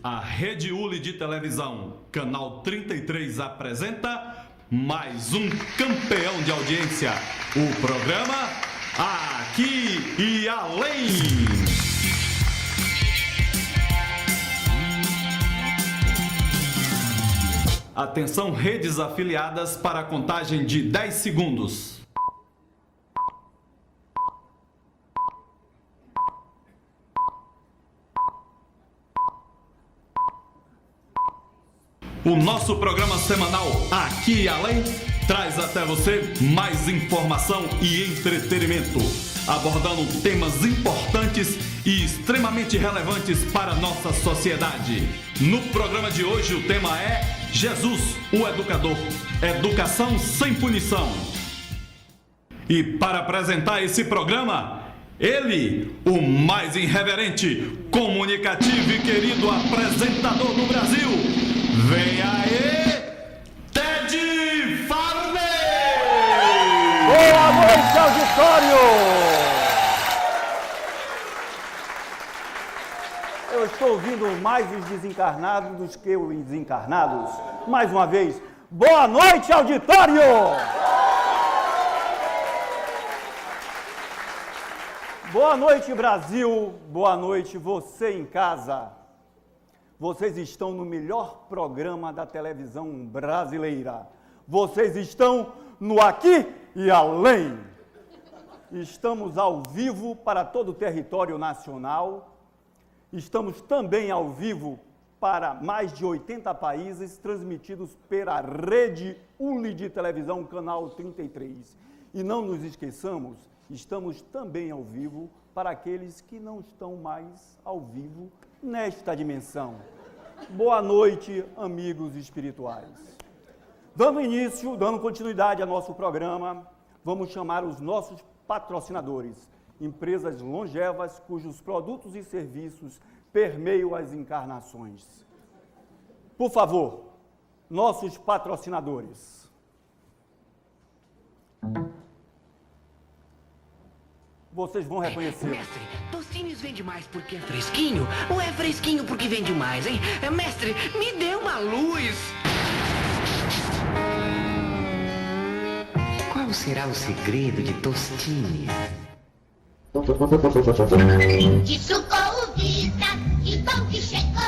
A Rede Uli de Televisão, Canal 33, apresenta mais um campeão de audiência. O programa Aqui e Além. Atenção, redes afiliadas, para a contagem de 10 segundos. O nosso programa semanal Aqui e Além traz até você mais informação e entretenimento, abordando temas importantes e extremamente relevantes para a nossa sociedade. No programa de hoje o tema é Jesus, o Educador, Educação Sem Punição. E para apresentar esse programa, ele, o mais irreverente, comunicativo e querido apresentador do Brasil. Vem aí, Ted Farney! Boa noite, auditório! Eu estou ouvindo mais os desencarnados do que os desencarnados. Mais uma vez, boa noite, auditório! Boa noite, Brasil! Boa noite, você em casa! Vocês estão no melhor programa da televisão brasileira. Vocês estão no Aqui e Além. Estamos ao vivo para todo o território nacional. Estamos também ao vivo para mais de 80 países, transmitidos pela Rede Uli de Televisão, Canal 33. E não nos esqueçamos, estamos também ao vivo para aqueles que não estão mais ao vivo nesta dimensão. Boa noite, amigos espirituais. Dando continuidade ao nosso programa, vamos chamar os nossos patrocinadores, empresas longevas cujos produtos e serviços permeiam as encarnações. Por favor, nossos patrocinadores. Vocês vão reconhecê-lo. Mestre, Tostines vende mais porque é fresquinho ou é fresquinho porque vende mais, hein? Mestre, me dê uma luz. Qual será o segredo de Tostines? Que sucou o Vita, que bom que chegou.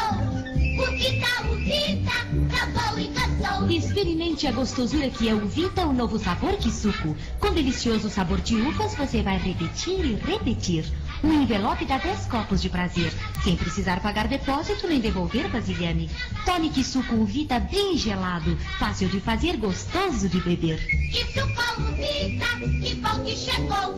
O Vita, provou e gostou. Experimente a gostosura que é o Vita, o novo sabor que suco. Com delicioso sabor de uvas, você vai repetir e repetir. Um envelope dá 10 copos de prazer, sem precisar pagar depósito nem devolver vasilhame. Tome que suco o Vita bem gelado, fácil de fazer, gostoso de beber. Que sucou o Vita, que bom que chegou.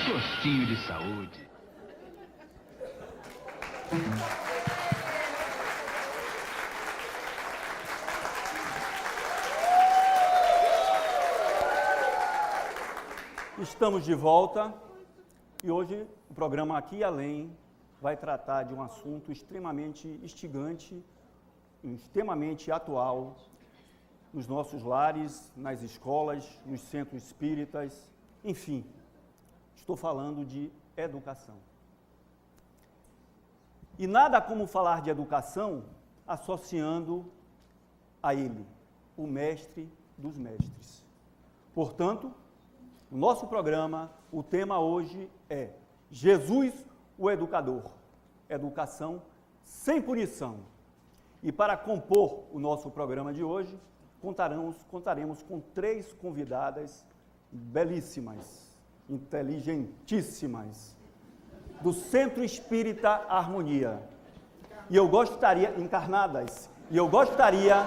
Postinho de saúde. Estamos de volta e hoje o programa Aqui e Além vai tratar de um assunto extremamente instigante, extremamente atual nos nossos lares, nas escolas, nos centros espíritas, enfim. Estou falando de educação. E nada como falar de educação associando a ele, o mestre dos mestres. Portanto, no nosso programa, o tema hoje é Jesus, o Educador, Educação Sem Punição. E para compor o nosso programa de hoje, contaremos com 3 convidadas belíssimas, inteligentíssimas, do Centro Espírita Harmonia. E eu gostaria, encarnadas, e eu gostaria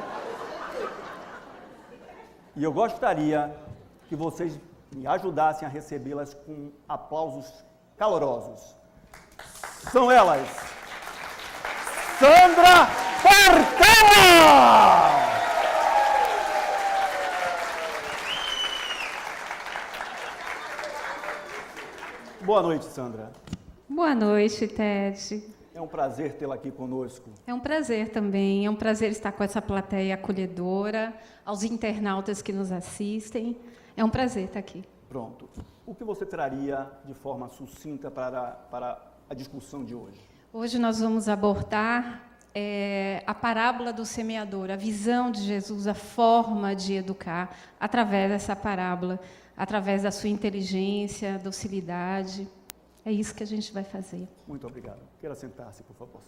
que vocês me ajudassem a recebê-las com aplausos calorosos. São elas, Sandra Portela! Boa noite, Sandra. Boa noite, Ted. É um prazer tê-la aqui conosco. É um prazer também, é um prazer estar com essa plateia acolhedora, aos internautas que nos assistem. É um prazer estar aqui. Pronto. O que você traria de forma sucinta para a discussão de hoje? Hoje nós vamos abordar a parábola do semeador, a visão de Jesus, a forma de educar através dessa parábola, através da sua inteligência, docilidade. É isso que a gente vai fazer. Muito obrigado. Queira sentar-se, por favor.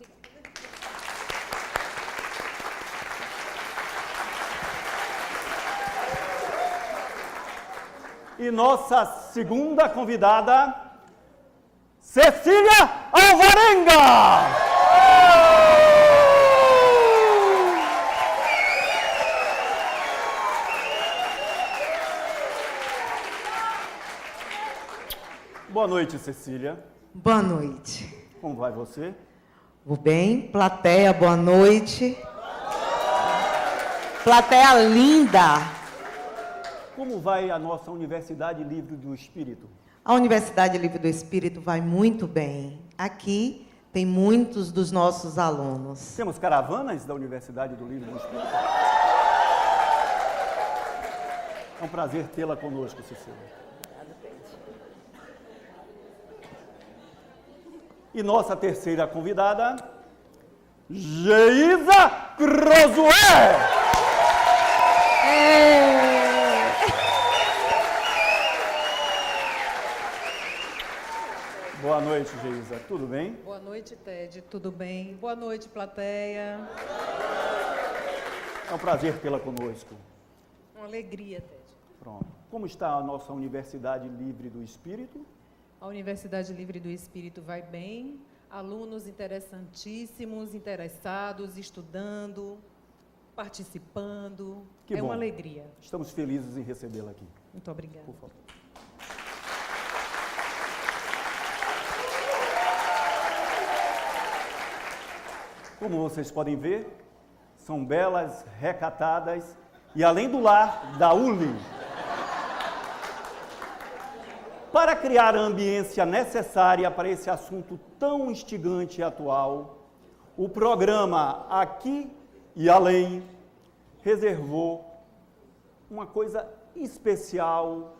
E nossa segunda convidada, Cecília Alvarenga! Boa noite, Cecília. Boa noite. Como vai você? Vou bem. Plateia, boa noite. Plateia linda. Como vai a nossa Universidade Livre do Espírito? A Universidade Livre do Espírito vai muito bem. Aqui tem muitos dos nossos alunos. Temos caravanas da Universidade do Livre do Espírito? É um prazer tê-la conosco, Cecília. E nossa terceira convidada, Geisa Crosué. Boa noite, Geisa. Tudo bem? Boa noite, Ted. Tudo bem? Boa noite, plateia. É um prazer tê-la conosco. Uma alegria, Ted. Pronto. Como está a nossa Universidade Livre do Espírito? A Universidade Livre do Espírito vai bem. Alunos interessantíssimos, interessados, estudando, participando. Que é bom. uma alegria. Estamos felizes em recebê-la aqui. Muito obrigada. Por favor. Como vocês podem ver, são belas, recatadas e além do lar, da ULI. Para criar a ambiência necessária para esse assunto tão instigante e atual, o programa Aqui e Além reservou uma coisa especial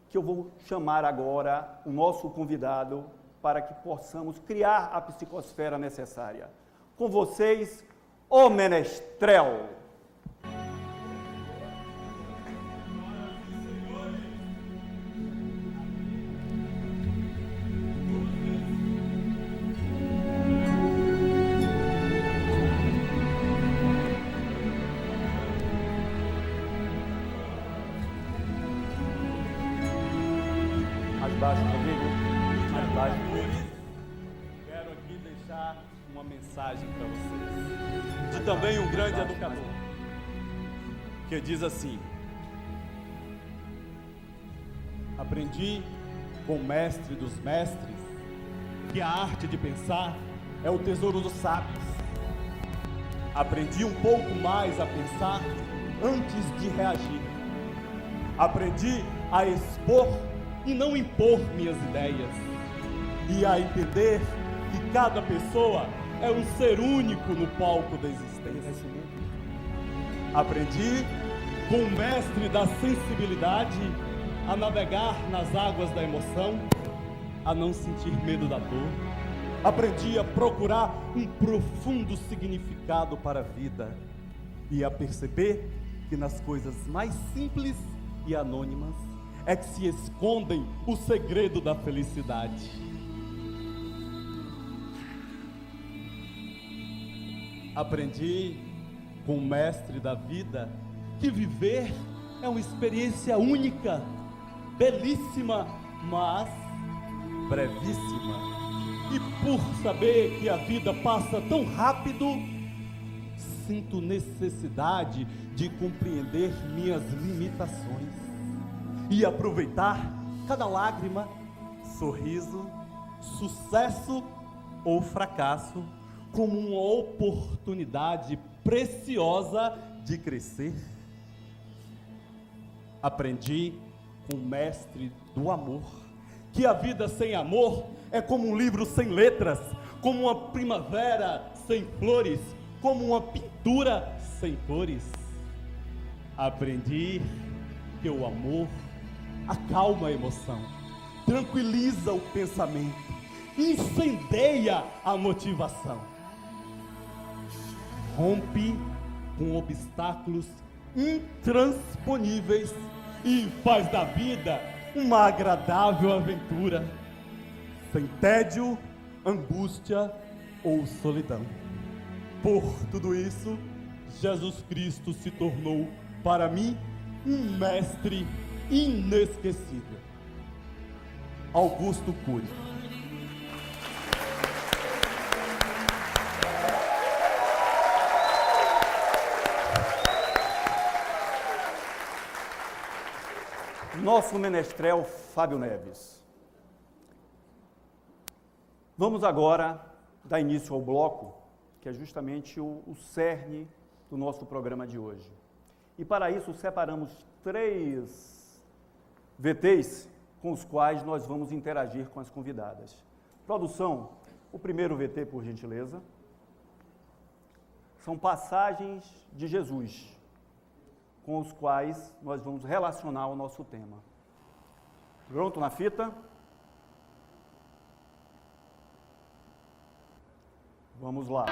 que eu vou chamar agora o nosso convidado para que possamos criar a psicosfera necessária. Com vocês, o Menestrel. Mais baixo, comigo? Mais baixo. Quero aqui deixar uma mensagem para vocês. De também um grande educador. Que diz assim: aprendi com o mestre dos mestres que a arte de pensar é o tesouro dos sábios. Aprendi um pouco mais a pensar antes de reagir. Aprendi a expor e não impor minhas ideias, e a entender que cada pessoa é um ser único no palco da existência. Aprendi com o mestre da sensibilidade a navegar nas águas da emoção, a não sentir medo da dor. Aprendi a procurar um profundo significado para a vida e a perceber que nas coisas mais simples e anônimas é que se escondem o segredo da felicidade. Aprendi com o mestre da vida que viver é uma experiência única, belíssima, mas brevíssima. E por saber que a vida passa tão rápido, sinto necessidade de compreender minhas limitações e aproveitar cada lágrima, sorriso, sucesso ou fracasso como uma oportunidade preciosa de crescer. Aprendi com o mestre do amor que a vida sem amor é como um livro sem letras, como uma primavera sem flores, como uma pintura sem cores. Aprendi que o amor acalma a emoção, tranquiliza o pensamento, incendeia a motivação, rompe com obstáculos intransponíveis e faz da vida uma agradável aventura, sem tédio, angústia ou solidão. Por tudo isso, Jesus Cristo se tornou para mim um mestre inesquecível. Augusto Cury. Nosso menestrel Fábio Neves. Vamos agora dar início ao bloco, que é justamente o cerne do nosso programa de hoje. E para isso separamos 3 VTs com os quais nós vamos interagir com as convidadas. Produção, o primeiro VT, por gentileza. São passagens de Jesus, com os quais nós vamos relacionar o nosso tema. Pronto na fita? Vamos lá.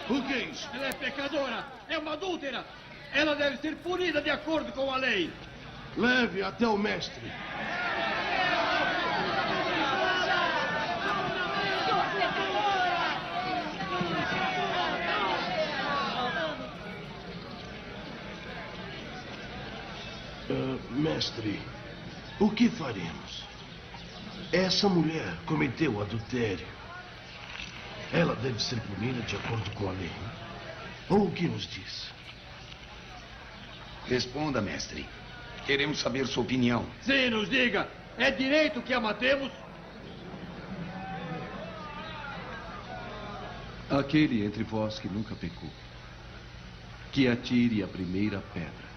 O que é isso? Ela é pecadora, é uma adúltera. Ela deve ser punida de acordo com a lei. Leve até o mestre. Mestre, o que faremos? Essa mulher cometeu adultério. Ela deve ser punida de acordo com a lei. Ou o que nos diz? Responda, mestre. Queremos saber sua opinião. Sim, nos diga. É direito que a matemos? Aquele entre vós que nunca pecou, que atire a primeira pedra.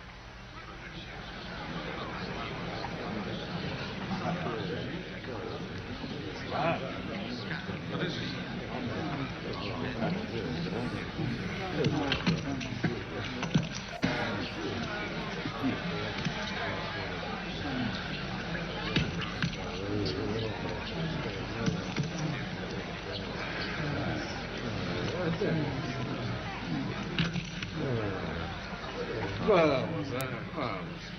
Vamos.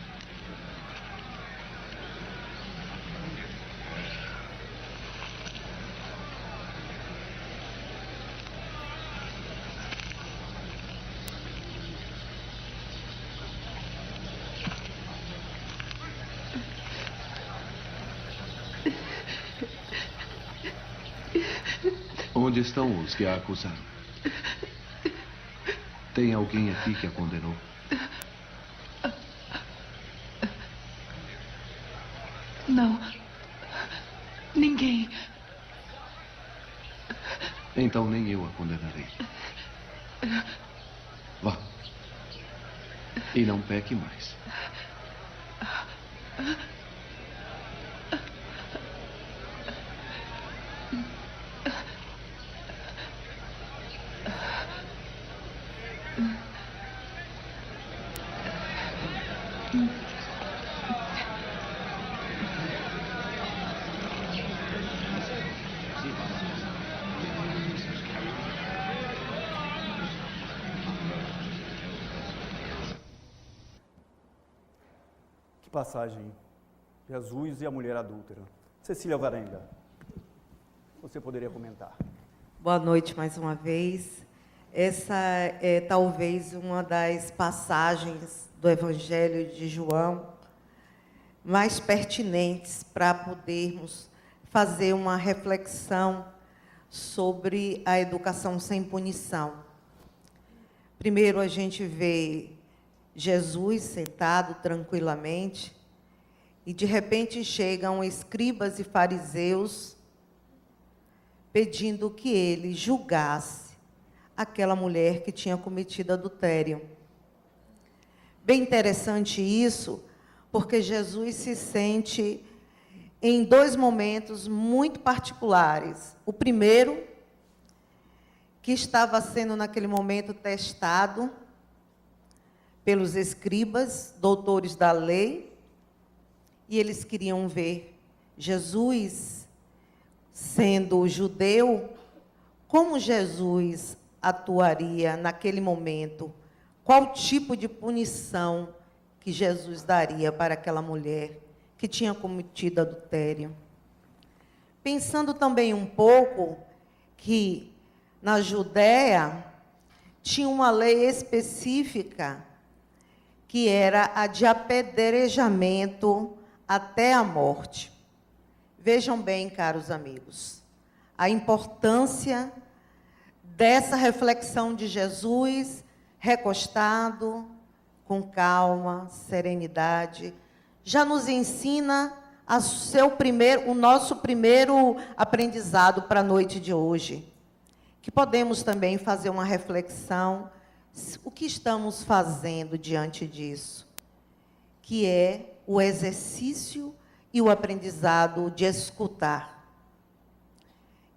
Onde estão os que a acusaram? Tem alguém aqui que a condenou? Não. Ninguém. Então nem eu a condenarei. Vá. E não peque mais. Passagem, Jesus e a mulher adúltera. Cecília Varenga, você poderia comentar? Boa noite mais uma vez. Essa é talvez uma das passagens do Evangelho de João mais pertinentes para podermos fazer uma reflexão sobre a educação sem punição. Primeiro a gente vê Jesus sentado tranquilamente E de repente chegam escribas e fariseus pedindo que ele julgasse aquela mulher que tinha cometido adultério. Bem interessante isso, porque Jesus se sente em dois momentos muito particulares. O primeiro, que estava sendo naquele momento testado pelos escribas, doutores da lei, e eles queriam ver Jesus, sendo judeu, como Jesus atuaria naquele momento, qual tipo de punição que Jesus daria para aquela mulher que tinha cometido adultério. Pensando também um pouco que na Judéia tinha uma lei específica que era a de apedrejamento até a morte. Vejam bem, caros amigos, a importância dessa reflexão de Jesus recostado, com calma, serenidade, já nos ensina o nosso primeiro aprendizado para a noite de hoje, que podemos também fazer uma reflexão, o que estamos fazendo diante disso, que é o exercício e o aprendizado de escutar.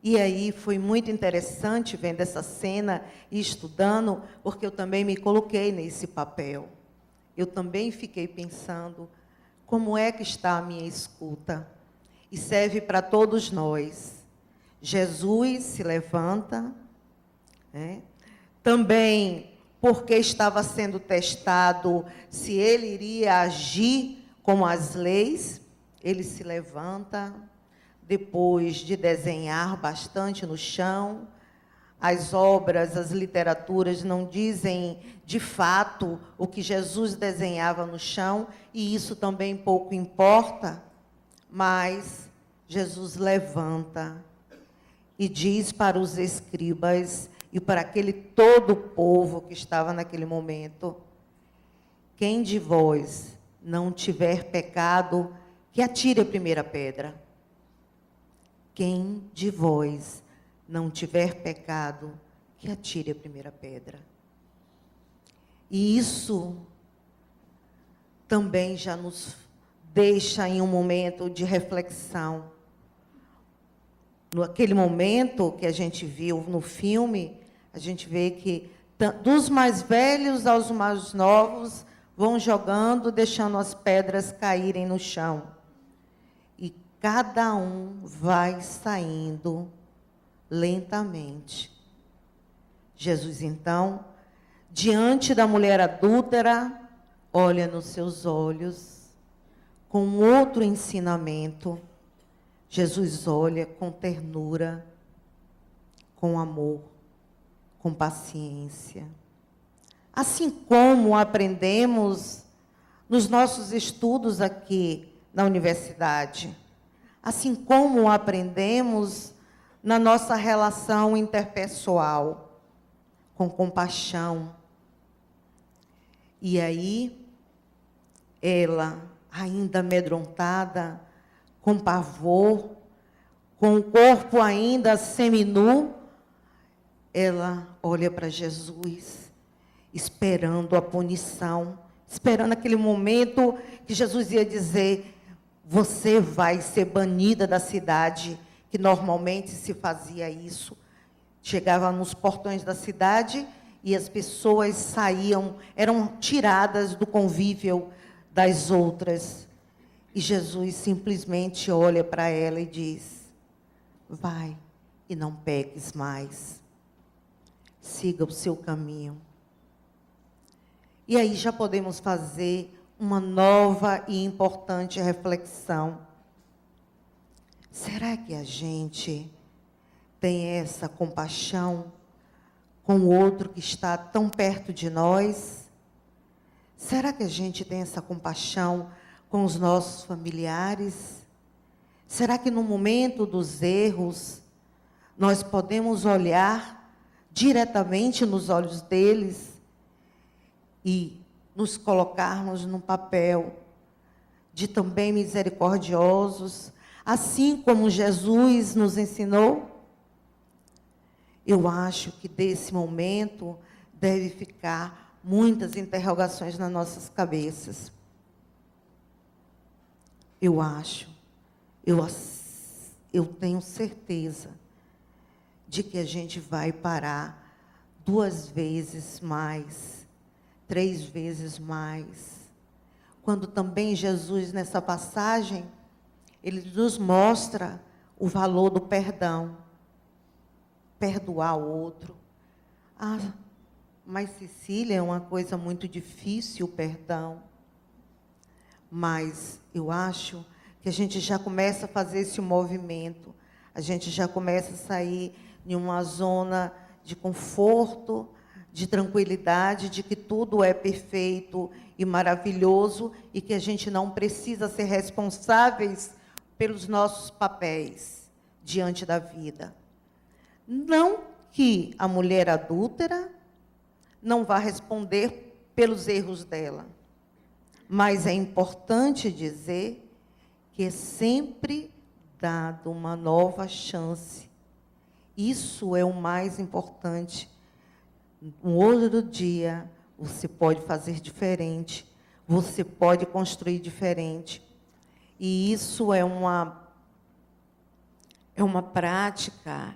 E aí foi muito interessante vendo essa cena e estudando, porque eu também me coloquei nesse papel. Eu também fiquei pensando, como é que está a minha escuta? E serve para todos nós. Jesus se levanta, também porque estava sendo testado se ele iria agir como as leis, ele se levanta, depois de desenhar bastante no chão. As obras, as literaturas não dizem de fato o que Jesus desenhava no chão, e isso também pouco importa, mas Jesus levanta e diz para os escribas e para aquele todo o povo que estava naquele momento: quem de vós não tiver pecado, que atire a primeira pedra. Quem de vós não tiver pecado, que atire a primeira pedra. E isso também já nos deixa em um momento de reflexão. Naquele momento que a gente viu no filme, a gente vê que dos mais velhos aos mais novos vão jogando, deixando as pedras caírem no chão. E cada um vai saindo lentamente. Jesus, então, diante da mulher adúltera, olha nos seus olhos com outro ensinamento. Jesus olha com ternura, com amor, com paciência. Assim como aprendemos nos nossos estudos aqui na universidade, assim como aprendemos na nossa relação interpessoal, com compaixão. E aí, ela, ainda amedrontada, com pavor, com o corpo ainda seminu, ela olha para Jesus, esperando a punição, esperando aquele momento que Jesus ia dizer: você vai ser banida da cidade, que normalmente se fazia isso. Chegava nos portões da cidade e as pessoas saíam, eram tiradas do convívio das outras. E Jesus simplesmente olha para ela e diz: vai e não peques mais. Siga o seu caminho. E aí já podemos fazer uma nova e importante reflexão. Será que a gente tem essa compaixão com o outro que está tão perto de nós? Será que a gente tem essa compaixão com os nossos familiares? Será que no momento dos erros nós podemos olhar diretamente nos olhos deles e nos colocarmos no papel de também misericordiosos, assim como Jesus nos ensinou? Eu acho que desse momento deve ficar muitas interrogações nas nossas cabeças. Eu tenho certeza de que a gente vai parar 2 vezes mais, 3 vezes mais. Quando também Jesus, nessa passagem, ele nos mostra o valor do perdão. Perdoar o outro. Ah, mas Cecília, é uma coisa muito difícil o perdão. Mas eu acho que a gente já começa a fazer esse movimento. A gente já começa a sair de uma zona de conforto, de tranquilidade, de que tudo é perfeito e maravilhoso e que a gente não precisa ser responsáveis pelos nossos papéis diante da vida. Não que a mulher adúltera não vá responder pelos erros dela, mas é importante dizer que é sempre dado uma nova chance. Isso é o mais importante. Um outro dia, você pode fazer diferente, você pode construir diferente. E isso é uma prática,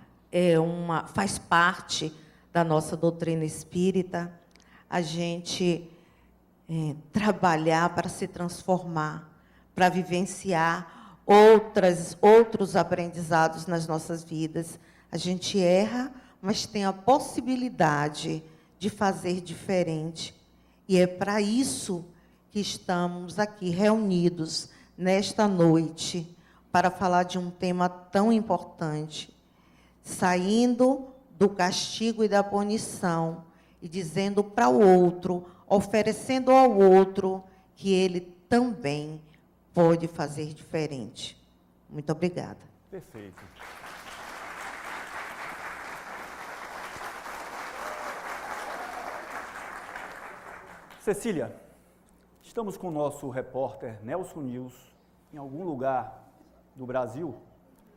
faz parte da nossa doutrina espírita, a gente trabalhar para se transformar, para vivenciar outros aprendizados nas nossas vidas. A gente erra, mas tem a possibilidade de fazer diferente. E é para isso que estamos aqui reunidos nesta noite, para falar de um tema tão importante, saindo do castigo e da punição, e dizendo para o outro, oferecendo ao outro, que ele também pode fazer diferente. Muito obrigada. Perfeito. Cecília, estamos com o nosso repórter Nelson News em algum lugar do Brasil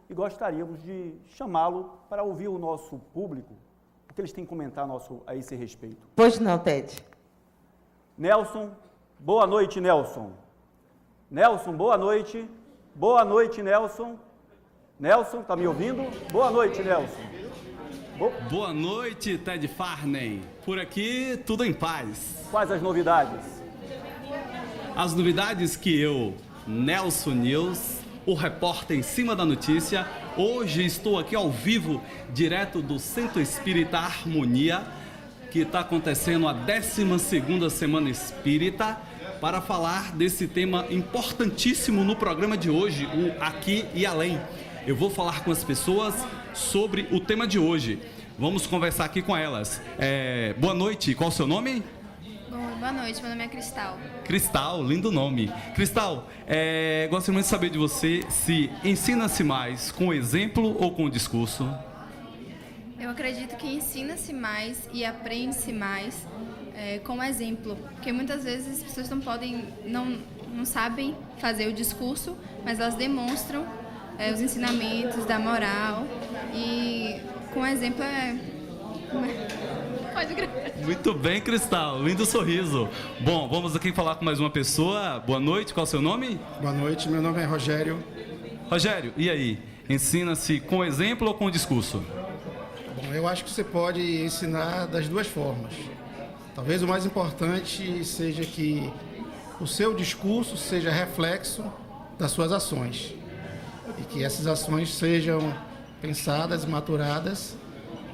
e gostaríamos de chamá-lo para ouvir o nosso público, o que eles têm que comentar a esse respeito. Pois não, Ted. Nelson, boa noite, Nelson. Nelson, boa noite. Boa noite, Nelson. Nelson, está me ouvindo? Boa noite, Nelson. Boa noite, Ted Farney. Por aqui, tudo em paz. Quais as novidades? As novidades que eu, Nelson News, o repórter em cima da notícia, hoje estou aqui ao vivo, direto do Centro Espírita Harmonia, que está acontecendo a 12ª Semana Espírita, para falar desse tema importantíssimo no programa de hoje, o Aqui e Além. Eu vou falar com as pessoas sobre o tema de hoje. Vamos conversar aqui com elas. Boa noite, qual o seu nome? Boa noite, meu nome é Cristal. Cristal, lindo nome. Cristal, gostaria muito de saber de você se ensina-se mais com exemplo ou com discurso? Eu acredito que ensina-se mais e aprende-se mais com exemplo, porque muitas vezes as pessoas não sabem fazer o discurso, mas elas demonstram os ensinamentos da moral e com exemplo pode gravar. Muito bem, Cristal, lindo sorriso. Bom, vamos aqui falar com mais uma pessoa. Boa noite, qual é o seu nome? Boa noite, meu nome é Rogério. Rogério, e aí? Ensina-se com exemplo ou com discurso? Bom, eu acho que você pode ensinar das duas formas. Talvez o mais importante seja que o seu discurso seja reflexo das suas ações. E que essas ações sejam pensadas e maturadas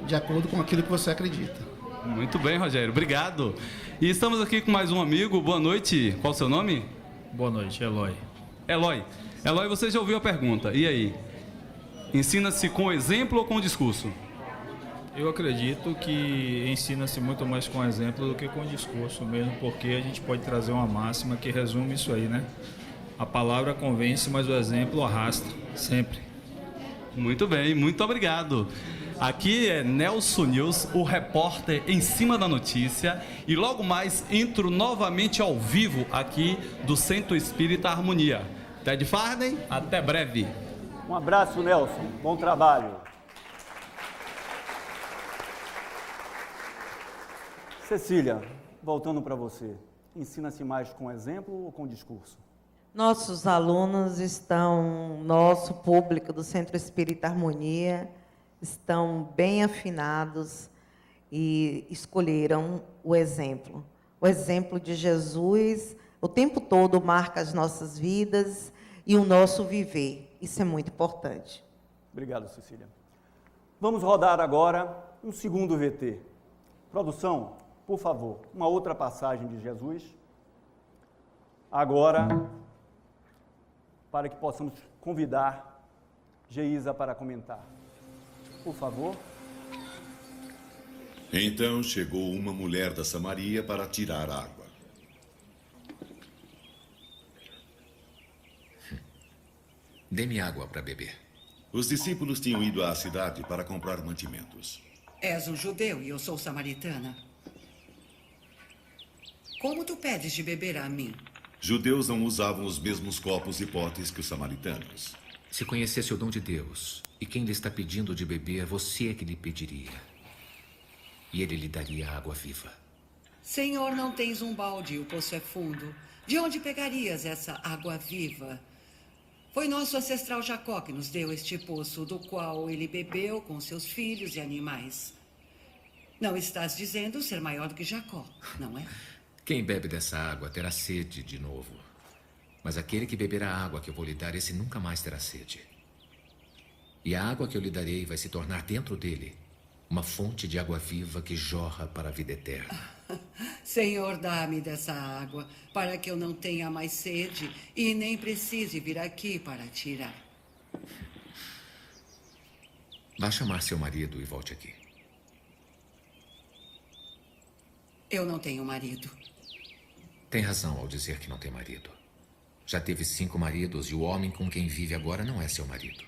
de acordo com aquilo que você acredita. Muito bem, Rogério, obrigado. E estamos aqui com mais um amigo. Boa noite, qual o seu nome? Boa noite, Eloy. Eloy, você já ouviu a pergunta, e aí? Ensina-se com exemplo ou com discurso? Eu acredito que ensina-se muito mais com exemplo do que com discurso, mesmo porque a gente pode trazer uma máxima que resume isso aí, né? A palavra convence, mas o exemplo arrasta, sempre. Muito bem, muito obrigado. Aqui é Nelson News, o repórter em cima da notícia, e logo mais entro novamente ao vivo aqui do Centro Espírita Harmonia. Ted Farden, até breve. Um abraço, Nelson. Bom trabalho. Cecília, voltando para você. Ensina-se mais com exemplo ou com discurso? Nossos alunos estão, nosso público do Centro Espírita Harmonia, estão bem afinados e escolheram o exemplo. O exemplo de Jesus, o tempo todo marca as nossas vidas e o nosso viver. Isso é muito importante. Obrigado, Cecília. Vamos rodar agora um segundo VT. Produção, por favor, uma outra passagem de Jesus. Agora, para que possamos convidar Geisa para comentar. Por favor. Então chegou uma mulher da Samaria para tirar água. Dê-me água para beber. Os discípulos tinham ido à cidade para comprar mantimentos. És um judeu e eu sou samaritana. Como tu pedes de beber a mim? Judeus não usavam os mesmos copos e potes que os samaritanos. Se conhecesse o dom de Deus e quem lhe está pedindo de beber, você é que lhe pediria. E ele lhe daria água viva. Senhor, não tens um balde e o poço é fundo. De onde pegarias essa água viva? Foi nosso ancestral Jacó que nos deu este poço, do qual ele bebeu com seus filhos e animais. Não estás dizendo ser maior do que Jacó, não é? Quem bebe dessa água terá sede de novo. Mas aquele que beber a água que eu vou lhe dar, esse nunca mais terá sede. E a água que eu lhe darei vai se tornar dentro dele uma fonte de água viva que jorra para a vida eterna. Senhor, dá-me dessa água, para que eu não tenha mais sede e nem precise vir aqui para tirar. Vá chamar seu marido e volte aqui. Eu não tenho marido. Tem razão ao dizer que não tem marido. Já teve 5 maridos e o homem com quem vive agora não é seu marido.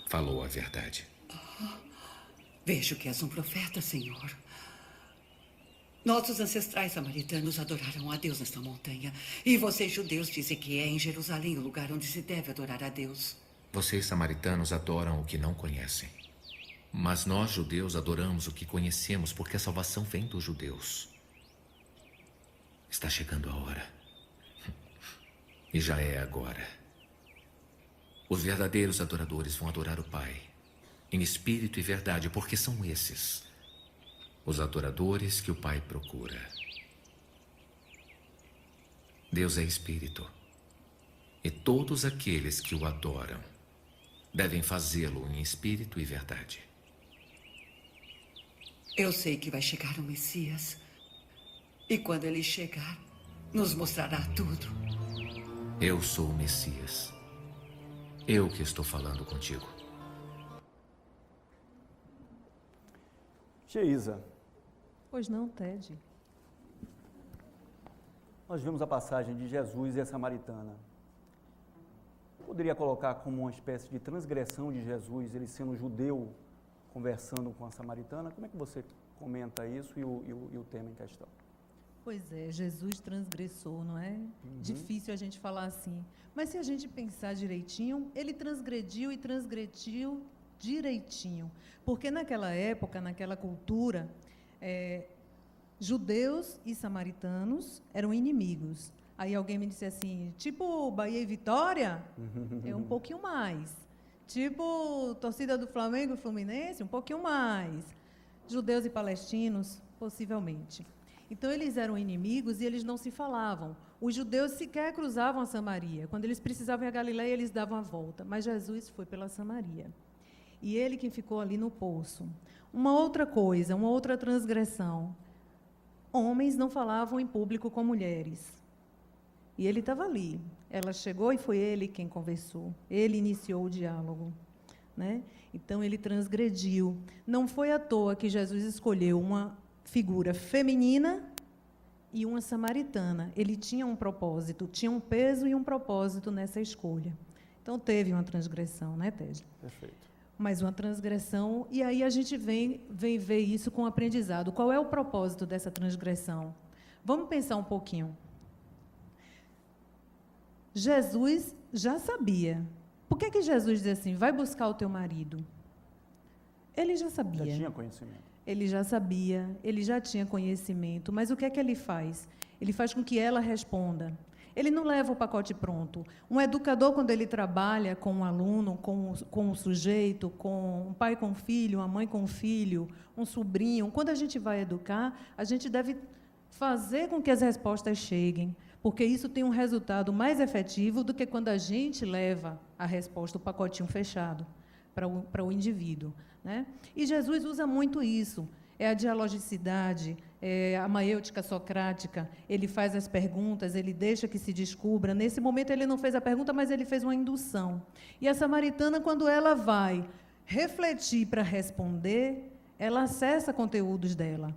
Falou a verdade. Vejo que és um profeta, Senhor. Nossos ancestrais samaritanos adoraram a Deus nesta montanha. E vocês, judeus, dizem que é em Jerusalém o lugar onde se deve adorar a Deus. Vocês, samaritanos, adoram o que não conhecem. Mas nós, judeus, adoramos o que conhecemos, porque a salvação vem dos judeus. Está chegando a hora. E já é agora. Os verdadeiros adoradores vão adorar o Pai, em espírito e verdade, porque são esses os adoradores que o Pai procura. Deus é espírito, e todos aqueles que o adoram devem fazê-lo em espírito e verdade. Eu sei que vai chegar o Messias. E quando ele chegar, nos mostrará tudo. Eu sou o Messias. Eu que estou falando contigo. Geisa. Pois não, Ted. Nós vimos a passagem de Jesus e a samaritana. Poderia colocar como uma espécie de transgressão de Jesus, ele sendo judeu, conversando com a samaritana? Como é que você comenta isso e o tema em questão? Pois é, Jesus transgressou, não é? Difícil a gente falar assim. Mas se a gente pensar direitinho, ele transgrediu e transgrediu direitinho. Porque naquela época, naquela cultura, judeus e samaritanos eram inimigos. Aí alguém me disse assim, tipo Bahia e Vitória? É um pouquinho mais. Tipo torcida do Flamengo e Fluminense? Um pouquinho mais. Judeus e palestinos? Possivelmente. Então, eles eram inimigos e eles não se falavam. Os judeus sequer cruzavam a Samaria. Quando eles precisavam ir a Galileia, eles davam a volta. Mas Jesus foi pela Samaria. E ele que ficou ali no poço. Uma outra coisa, uma outra transgressão. Homens não falavam em público com mulheres. E ele estava ali. Ela chegou e foi ele quem conversou. Ele iniciou o diálogo, né? Então, ele transgrediu. Não foi à toa que Jesus escolheu uma figura feminina e uma samaritana. Ele tinha um propósito, tinha um peso e um propósito nessa escolha. Então, teve uma transgressão, né, Ted? Perfeito. mais uma transgressão, e aí a gente vem ver isso com o aprendizado. Qual é o propósito dessa transgressão? Vamos pensar um pouquinho. Jesus já sabia. Por que Jesus diz assim, vai buscar o teu marido? Ele já sabia. Já tinha conhecimento. Ele já sabia, ele já tinha conhecimento, mas o que é que ele faz? Ele faz com que ela responda. Ele não leva o pacote pronto. Um educador, quando ele trabalha com um aluno, com um sujeito, com um pai com um filho, uma mãe com um filho, um sobrinho, quando a gente vai educar, a gente deve fazer com que as respostas cheguem, porque isso tem um resultado mais efetivo do que quando a gente leva a resposta, o pacotinho fechado, para o indivíduo, né? E Jesus usa muito isso. É a dialogicidade, é a maêutica socrática. Ele faz as perguntas, ele deixa que se descubra. Nesse momento, ele não fez a pergunta, mas ele fez uma indução. E a samaritana, quando ela vai refletir para responder, ela acessa conteúdos dela.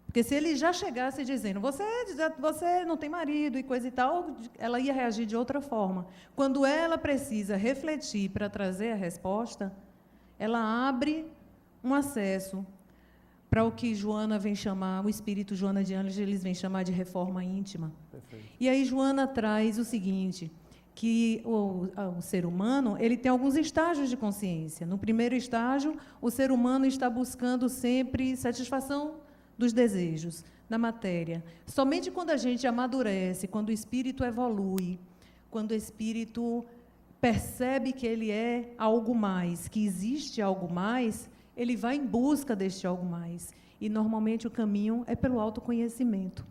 Porque se ele já chegasse dizendo, você não tem marido e coisa e tal, ela ia reagir de outra forma. Quando ela precisa refletir para trazer a resposta, ela abre um acesso para o que Joana vem chamar, o espírito Joana de Ângeles vem chamar de reforma íntima. Perfeito. E aí Joana traz o seguinte, que o ser humano ele tem alguns estágios de consciência. No primeiro estágio, o ser humano está buscando sempre satisfação dos desejos, na matéria. Somente quando a gente amadurece, quando o espírito evolui, quando o espírito percebe que ele é algo mais, que existe algo mais, ele vai em busca deste algo mais. E, normalmente, o caminho é pelo autoconhecimento,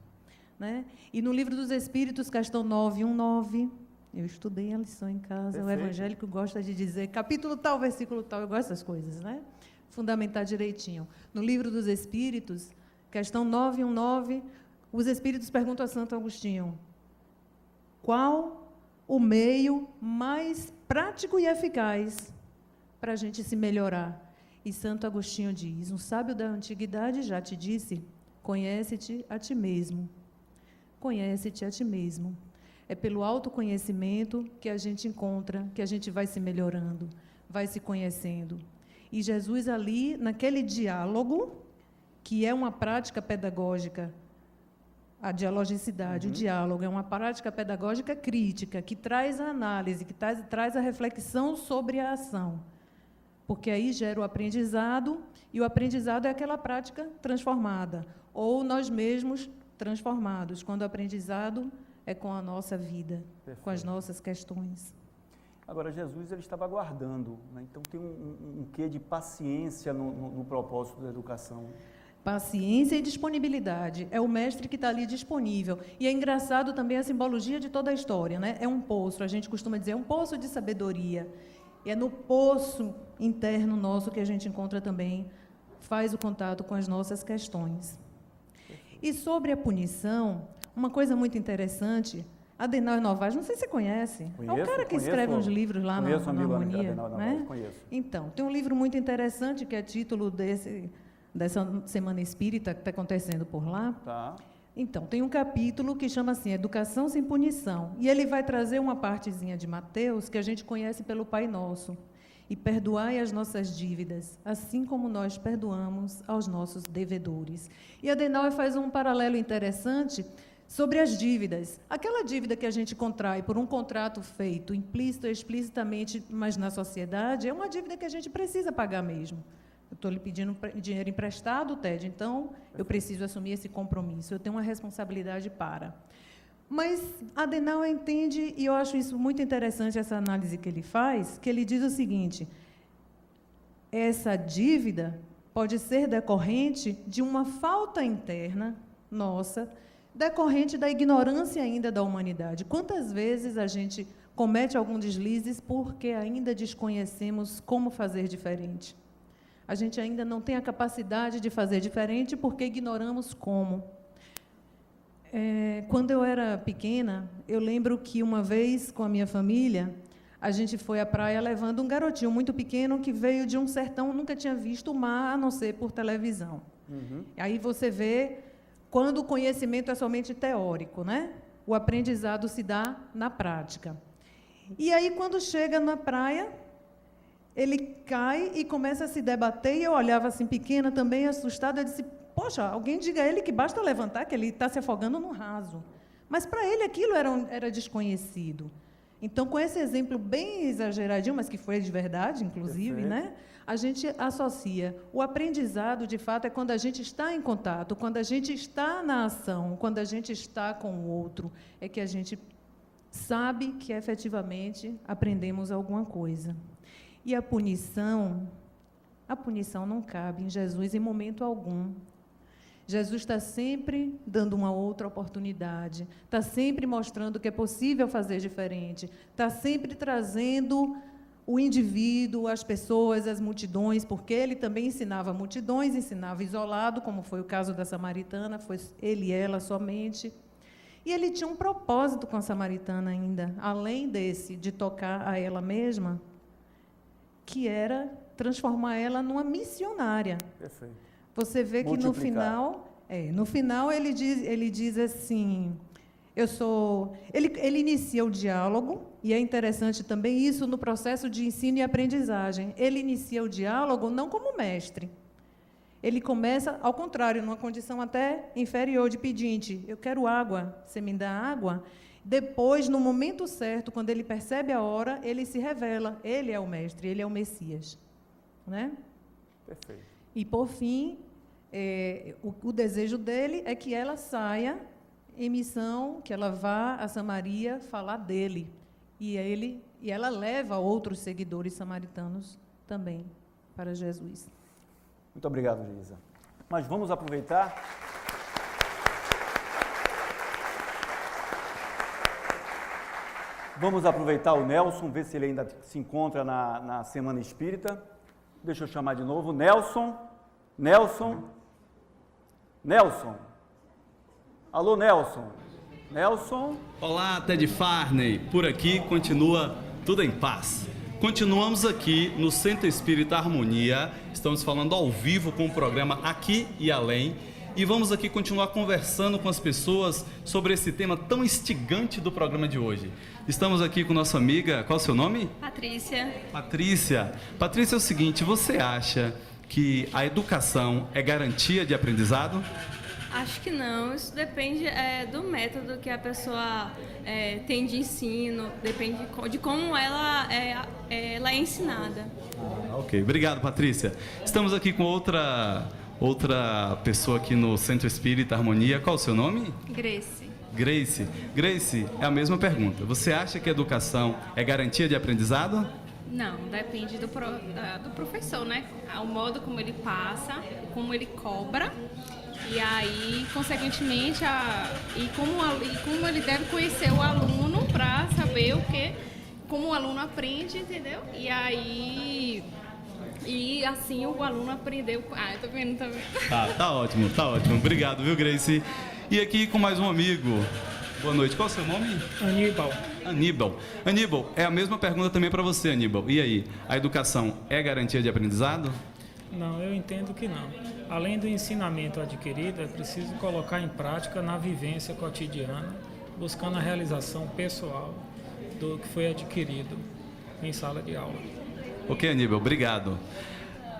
né? E no Livro dos Espíritos, questão 919, eu estudei a lição em casa, perfeito. O evangélico gosta de dizer capítulo tal, versículo tal, eu gosto dessas coisas, né? Fundamentar direitinho. No Livro dos Espíritos, questão 919, os Espíritos perguntam a Santo Agostinho, qual o meio mais prático e eficaz para a gente se melhorar? E Santo Agostinho diz, um sábio da antiguidade já te disse, conhece-te a ti mesmo. Conhece-te a ti mesmo. É pelo autoconhecimento que a gente encontra, que a gente vai se melhorando, vai se conhecendo. E Jesus ali, naquele diálogo, que é uma prática pedagógica, a dialogicidade, o diálogo, é uma prática pedagógica crítica, que traz a análise, que traz a reflexão sobre a ação. Porque aí gera o aprendizado, e o aprendizado é aquela prática transformada, ou nós mesmos transformados, quando o aprendizado é com a nossa vida, perfeito. Com as nossas questões. Agora, Jesus ele estava aguardando, né? Então tem um quê de paciência no propósito da educação. Paciência e disponibilidade. É o mestre que está ali disponível. E é engraçado também a simbologia de toda a história, né? É um poço, a gente costuma dizer, é um poço de sabedoria. E é no poço interno nosso que a gente encontra também, faz o contato com as nossas questões. E sobre a punição, uma coisa muito interessante, Adenauer Novaes, não sei se você conhece, é o cara que escreve uns livros lá na Harmonia. Né? Conheço. Então, tem um livro muito interessante, que é título dessa Semana Espírita, que está acontecendo por lá. Tá. Então, tem um capítulo que chama assim, Educação sem Punição. E ele vai trazer uma partezinha de Mateus que a gente conhece pelo Pai Nosso. E perdoai as nossas dívidas, assim como nós perdoamos aos nossos devedores. E Adenauer faz um paralelo interessante sobre as dívidas. Aquela dívida que a gente contrai por um contrato feito, implícito ou explicitamente, mas na sociedade, é uma dívida que a gente precisa pagar mesmo. Eu estou lhe pedindo dinheiro emprestado, Ted, então eu preciso assumir esse compromisso, eu tenho uma responsabilidade para. Mas Adenauer entende, e eu acho isso muito interessante, essa análise que ele faz, que ele diz o seguinte, essa dívida pode ser decorrente de uma falta interna nossa, decorrente da ignorância ainda da humanidade. Quantas vezes a gente comete algum deslizes porque ainda desconhecemos como fazer diferente? A gente ainda não tem a capacidade de fazer diferente porque ignoramos como. Quando eu era pequena, eu lembro que uma vez, com a minha família, a gente foi à praia levando um garotinho muito pequeno que veio de um sertão, nunca tinha visto o mar, a não ser por televisão. Aí você vê quando o conhecimento é somente teórico, né? O aprendizado se dá na prática. E aí, quando chega na praia, ele cai e começa a se debater, e eu olhava assim, pequena também, assustada, eu disse, poxa, alguém diga a ele que basta levantar, que ele está se afogando no raso. Mas para ele aquilo era desconhecido. Então, com esse exemplo bem exageradinho, mas que foi de verdade, inclusive, né? A gente associa. O aprendizado, de fato, é quando a gente está em contato, quando a gente está na ação, quando a gente está com o outro, é que a gente sabe que, efetivamente, aprendemos alguma coisa. E a punição não cabe em Jesus em momento algum. Jesus está sempre dando uma outra oportunidade, está sempre mostrando que é possível fazer diferente, está sempre trazendo o indivíduo, as pessoas, as multidões, porque ele também ensinava multidões, ensinava isolado, como foi o caso da samaritana, foi ele e ela somente. E ele tinha um propósito com a samaritana ainda, além desse, de tocar a ela mesma, que era transformar ela numa missionária. Perfeito. Você vê que no final ele diz assim, ele inicia o diálogo, e é interessante também isso no processo de ensino e aprendizagem. Ele inicia o diálogo não como mestre. Ele começa, ao contrário, numa condição até inferior de pedinte. Eu quero água, você me dá água? Depois, no momento certo, quando ele percebe a hora, ele se revela. Ele é o mestre, ele é o Messias. Né? Perfeito. E, por fim, o desejo dele é que ela saia em missão, que ela vá a Samaria falar dele. E ela leva outros seguidores samaritanos também para Jesus. Muito obrigado, Geisa. Mas vamos aproveitar. Vamos aproveitar o Nelson, ver se ele ainda se encontra na Semana Espírita. Deixa eu chamar de novo. Nelson. Alô, Nelson. Nelson. Olá, Ted Farney. Por aqui continua tudo em paz. Continuamos aqui no Centro Espírita Harmonia. Estamos falando ao vivo com o programa Aqui e Além. E vamos aqui continuar conversando com as pessoas sobre esse tema tão instigante do programa de hoje. Estamos aqui com nossa amiga, qual é o seu nome? Patrícia. Patrícia, é o seguinte, você acha que a educação é garantia de aprendizado? Acho que não, isso depende do método que a pessoa tem de ensino, depende de como ela é ensinada. Ok, obrigado, Patrícia. Estamos aqui com outra pessoa aqui no Centro Espírita Harmonia. Qual é o seu nome? Grace, é a mesma pergunta. Você acha que a educação é garantia de aprendizado? Não, depende do professor, né? O modo como ele passa, como ele cobra, e aí, consequentemente, como ele deve conhecer o aluno para saber como o aluno aprende, entendeu? E assim o aluno aprendeu. Eu tô vendo também. Tá ótimo. Obrigado, viu, Grace? E aqui com mais um amigo. Boa noite. Qual é o seu nome? Aníbal, é a mesma pergunta também para você, Aníbal. E aí, a educação é garantia de aprendizado? Não, eu entendo que não. Além do ensinamento adquirido, é preciso colocar em prática na vivência cotidiana, buscando a realização pessoal do que foi adquirido em sala de aula. Ok, Aníbal, obrigado.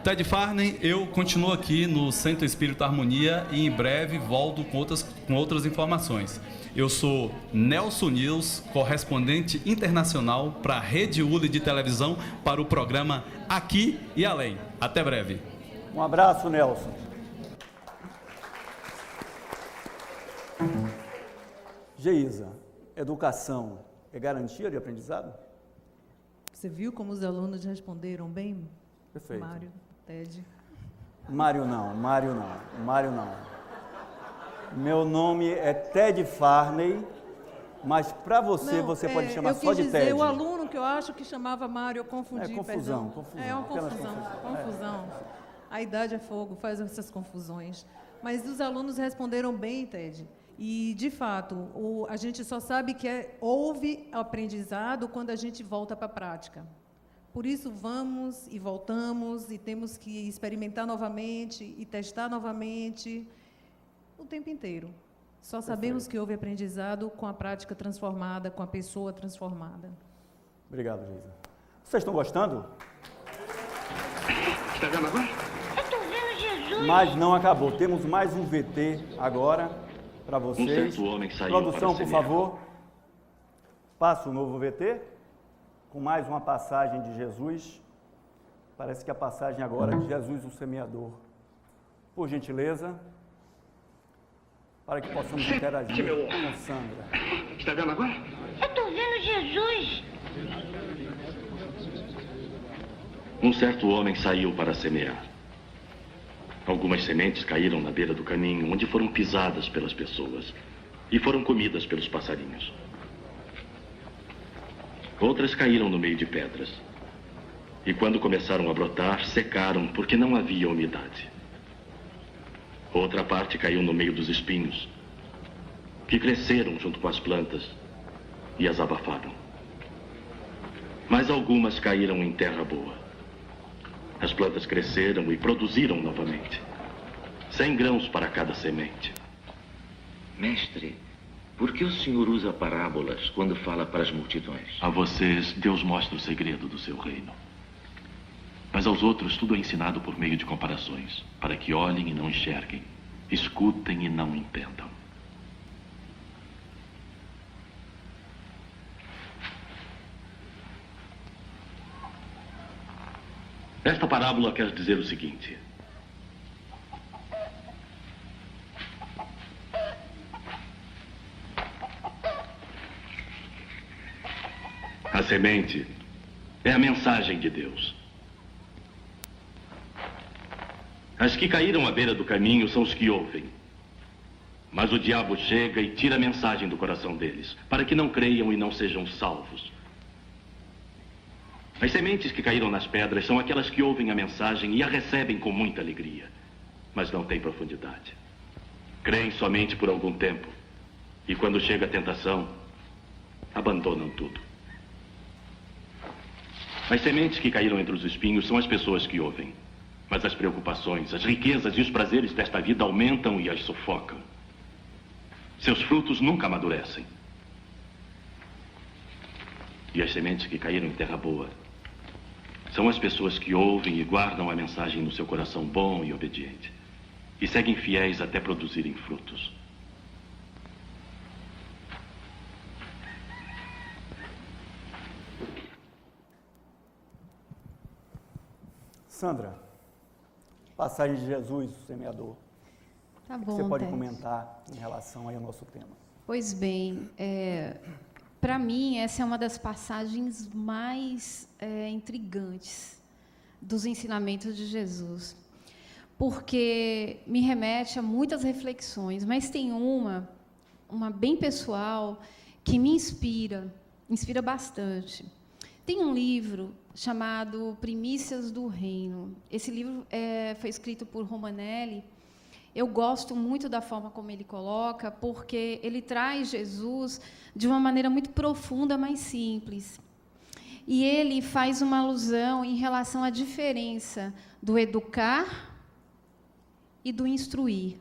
Ted Farney, eu continuo aqui no Centro Espírita Harmonia e em breve volto com outras informações. Eu sou Nelson News, correspondente internacional para a Rede ULI de televisão para o programa Aqui e Além. Até breve. Um abraço, Nelson. Geisa, educação é garantia de aprendizado? Você viu como os alunos responderam bem? Perfeito. Mário, Ted. Mário não. Meu nome é Ted Farney, mas para você pode chamar só de Ted. O aluno que eu acho que chamava Mário, eu confundi, confusão. É uma confusão. A idade é fogo, faz essas confusões. Mas os alunos responderam bem, Ted. E, de fato, a gente só sabe que houve aprendizado quando a gente volta para a prática. Por isso, vamos e voltamos e temos que experimentar novamente e testar novamente o tempo inteiro. Só sabemos que houve aprendizado com a prática transformada, com a pessoa transformada. Obrigado, Geisa. Vocês estão gostando? Está vendo agora? Eu tô vendo Jesus. Mas não acabou. Temos mais um VT agora para vocês. certo homem saiu Produção, para por semear. favor. Passa o novo VT com mais uma passagem de Jesus. Parece que a passagem agora é de Jesus, o semeador. Por gentileza, para que possamos interagir com Sandra. Está vendo agora? Eu tô vendo Jesus. Um certo homem saiu para semear. Algumas sementes caíram na beira do caminho, onde foram pisadas pelas pessoas e foram comidas pelos passarinhos. Outras caíram no meio de pedras. E quando começaram a brotar, secaram porque não havia umidade. Outra parte caiu no meio dos espinhos, que cresceram junto com as plantas e as abafaram. Mas algumas caíram em terra boa. As plantas cresceram e produziram novamente. 100 grãos para cada semente. Mestre, por que o senhor usa parábolas quando fala para as multidões? A vocês, Deus mostra o segredo do seu reino. Mas aos outros, tudo é ensinado por meio de comparações, para que olhem e não enxerguem, escutem e não entendam. Esta parábola quer dizer o seguinte: a semente é a mensagem de Deus. As que caíram à beira do caminho são os que ouvem. Mas o diabo chega e tira a mensagem do coração deles, para que não creiam e não sejam salvos. As sementes que caíram nas pedras são aquelas que ouvem a mensagem e a recebem com muita alegria, mas não têm profundidade. Creem somente por algum tempo, e quando chega a tentação, abandonam tudo. As sementes que caíram entre os espinhos são as pessoas que ouvem, mas as preocupações, as riquezas e os prazeres desta vida aumentam e as sufocam. Seus frutos nunca amadurecem. E as sementes que caíram em terra boa são as pessoas que ouvem e guardam a mensagem no seu coração bom e obediente, e seguem fiéis até produzirem frutos. Sandra, passagem de Jesus, o semeador. Tá O que bom, você pode Ted. comentar em relação aí ao nosso tema? Pois bem, para mim, essa é uma das passagens mais intrigantes dos ensinamentos de Jesus, porque me remete a muitas reflexões, mas tem uma bem pessoal, que me inspira bastante. Tem um livro chamado Primícias do Reino. Esse livro foi escrito por Romanelli. Eu gosto muito da forma como ele coloca, porque ele traz Jesus de uma maneira muito profunda, mas simples. E ele faz uma alusão em relação à diferença do educar e do instruir.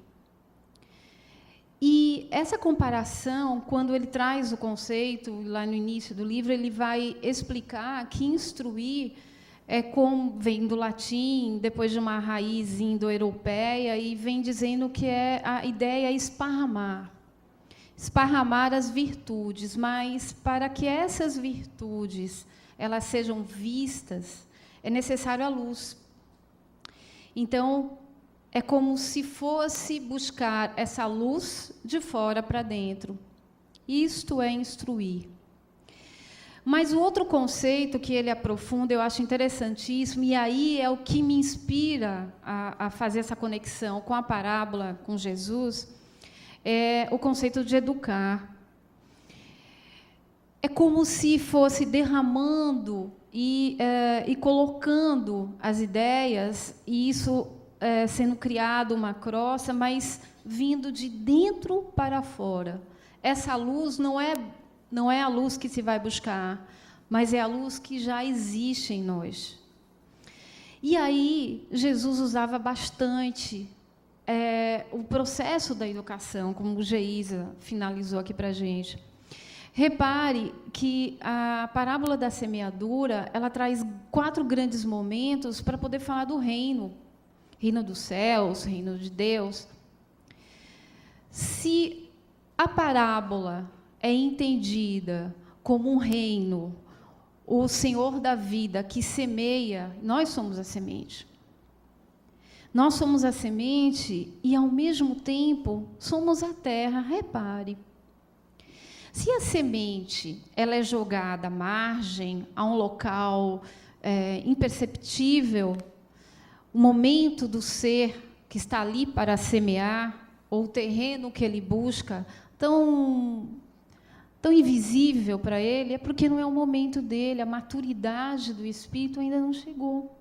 E essa comparação, quando ele traz o conceito, lá no início do livro, ele vai explicar que instruir vem do latim, depois de uma raiz indo-europeia, e vem dizendo que a ideia é esparramar as virtudes, mas para que essas virtudes elas sejam vistas, é necessário a luz. Então, é como se fosse buscar essa luz de fora para dentro. Isto é instruir. Mas o outro conceito que ele aprofunda, eu acho interessantíssimo, e aí é o que me inspira a fazer essa conexão com a parábola, com Jesus, é o conceito de educar. É como se fosse derramando e colocando as ideias, e isso sendo criado uma crosta, mas vindo de dentro para fora. Essa luz não é a luz que se vai buscar, mas é a luz que já existe em nós. E aí, Jesus usava bastante o processo da educação, como o Geisa finalizou aqui para a gente. Repare que a parábola da semeadura, ela traz 4 grandes momentos para poder falar do reino. Reino dos céus, reino de Deus. Se a parábola é entendida como um reino, o Senhor da vida que semeia, nós somos a semente. Nós somos a semente e, ao mesmo tempo, somos a terra. Repare. Se a semente ela é jogada à margem, a um local imperceptível, o momento do ser que está ali para semear, ou o terreno que ele busca, tão invisível para ele, é porque não é o momento dele, a maturidade do Espírito ainda não chegou.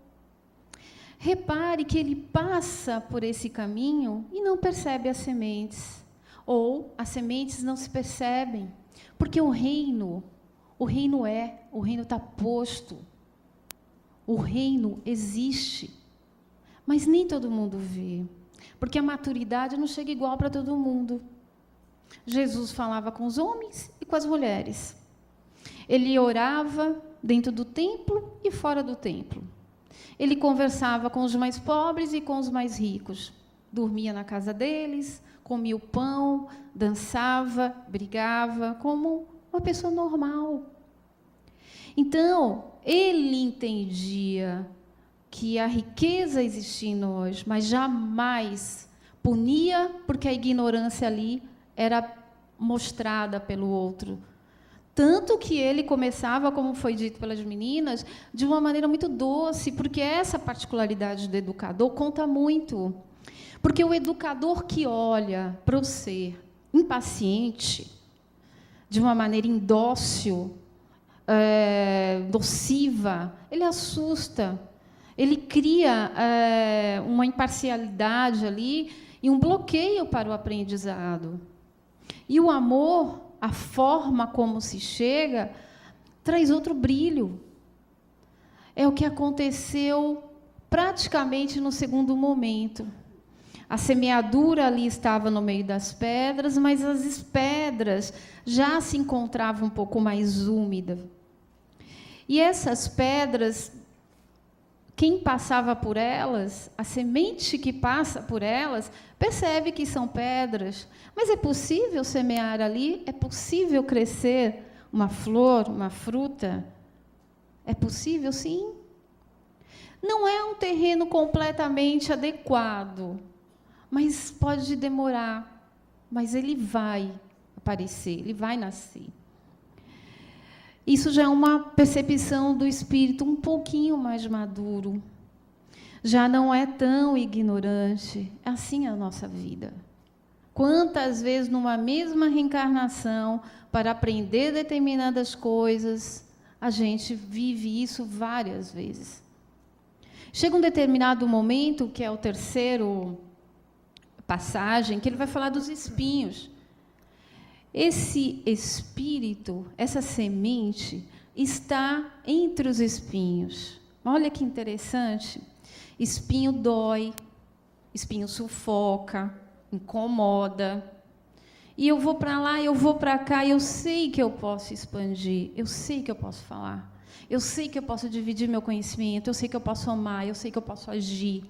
Repare que ele passa por esse caminho e não percebe as sementes, ou as sementes não se percebem, porque o reino está posto, o reino existe, mas nem todo mundo vê, porque a maturidade não chega igual para todo mundo. Jesus falava com os homens e com as mulheres. Ele orava dentro do templo e fora do templo. Ele conversava com os mais pobres e com os mais ricos. Dormia na casa deles, comia o pão, dançava, brigava, como uma pessoa normal. Então, ele entendia que a riqueza existia em nós, mas jamais punia porque a ignorância ali era mostrada pelo outro. Tanto que ele começava, como foi dito pelas meninas, de uma maneira muito doce, porque essa particularidade do educador conta muito. Porque o educador que olha para o ser impaciente, de uma maneira indócil, nociva, ele assusta. Ele cria uma imparcialidade ali e um bloqueio para o aprendizado. E o amor, a forma como se chega, traz outro brilho. É o que aconteceu praticamente no segundo momento. A semeadura ali estava no meio das pedras, mas as pedras já se encontravam um pouco mais úmidas. E essas pedras, quem passava por elas, a semente que passa por elas, percebe que são pedras. Mas é possível semear ali? É possível crescer uma flor, uma fruta? É possível, sim. Não é um terreno completamente adequado, mas pode demorar. Mas ele vai aparecer, ele vai nascer. Isso já é uma percepção do espírito um pouquinho mais maduro. Já não é tão ignorante. Assim é a nossa vida. Quantas vezes, numa mesma reencarnação, para aprender determinadas coisas, a gente vive isso várias vezes. Chega um determinado momento, que é o terceiro passagem, que ele vai falar dos espinhos. Esse espírito, essa semente, está entre os espinhos. Olha que interessante. Espinho dói, espinho sufoca, incomoda. E eu vou para lá, eu vou para cá, e eu sei que eu posso expandir, eu sei que eu posso falar, eu sei que eu posso dividir meu conhecimento, eu sei que eu posso amar, eu sei que eu posso agir.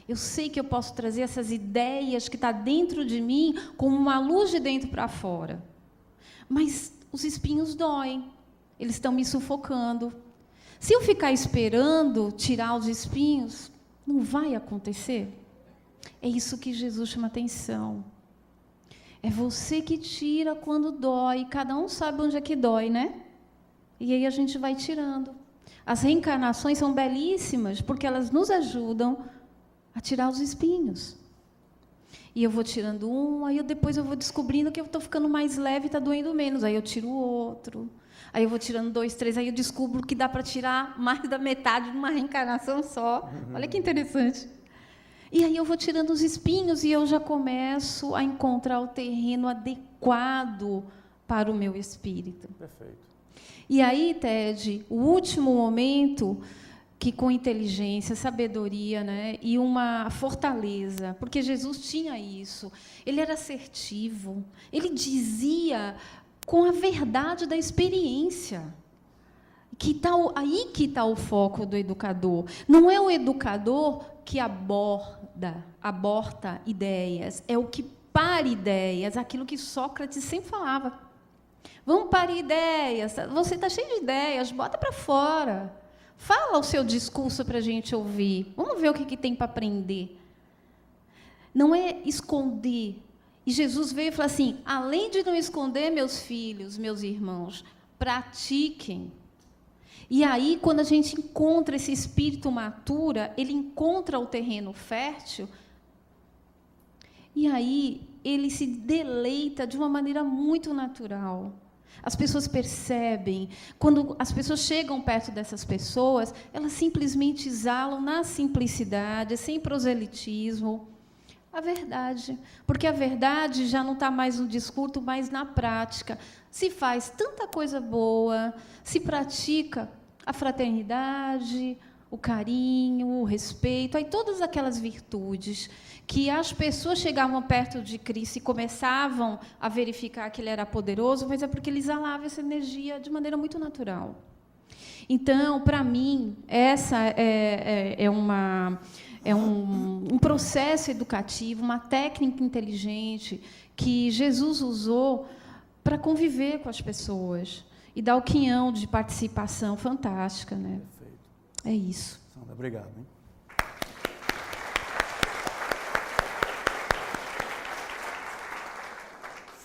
Eu sei que eu posso trazer essas ideias que estão dentro de mim como uma luz de dentro para fora. Mas os espinhos doem, eles estão me sufocando. Se eu ficar esperando tirar os espinhos, não vai acontecer. É isso que Jesus chama atenção. É você que tira quando dói. Cada um sabe onde é que dói, né? E aí a gente vai tirando. As reencarnações são belíssimas, porque elas nos ajudam a tirar os espinhos. E eu vou tirando um, aí depois eu vou descobrindo que eu estou ficando mais leve e está doendo menos. Aí eu tiro o outro. Aí eu vou tirando 2, 3, aí eu descubro que dá para tirar mais da metade de uma reencarnação só. Olha que interessante. E aí eu vou tirando os espinhos e eu já começo a encontrar o terreno adequado para o meu espírito. Perfeito. E aí, Ted, o último momento, que com inteligência, sabedoria, né, e uma fortaleza, porque Jesus tinha isso, ele era assertivo, ele dizia com a verdade da experiência. Aí que está o foco do educador. Não é o educador que aborta ideias, é o que para ideias, aquilo que Sócrates sempre falava. Vamos parar ideias, você está cheio de ideias, bota para fora. Fala o seu discurso para a gente ouvir. Vamos ver o que tem para aprender. Não é esconder. E Jesus veio e falou assim, além de não esconder, meus filhos, meus irmãos, pratiquem. E aí, quando a gente encontra esse espírito matura, ele encontra o terreno fértil, e aí ele se deleita de uma maneira muito natural. As pessoas percebem, quando as pessoas chegam perto dessas pessoas, elas simplesmente exalam na simplicidade, sem proselitismo, a verdade. Porque a verdade já não está mais no discurso, mas na prática. Se faz tanta coisa boa, se pratica a fraternidade, o carinho, o respeito, aí todas aquelas virtudes que as pessoas chegavam perto de Cristo e começavam a verificar que ele era poderoso, mas é porque ele exalava essa energia de maneira muito natural. Então, para mim, essa é um processo educativo, uma técnica inteligente que Jesus usou para conviver com as pessoas e dar o quinhão de participação fantástica, né? Perfeito. É isso. Sandra, obrigado. Hein?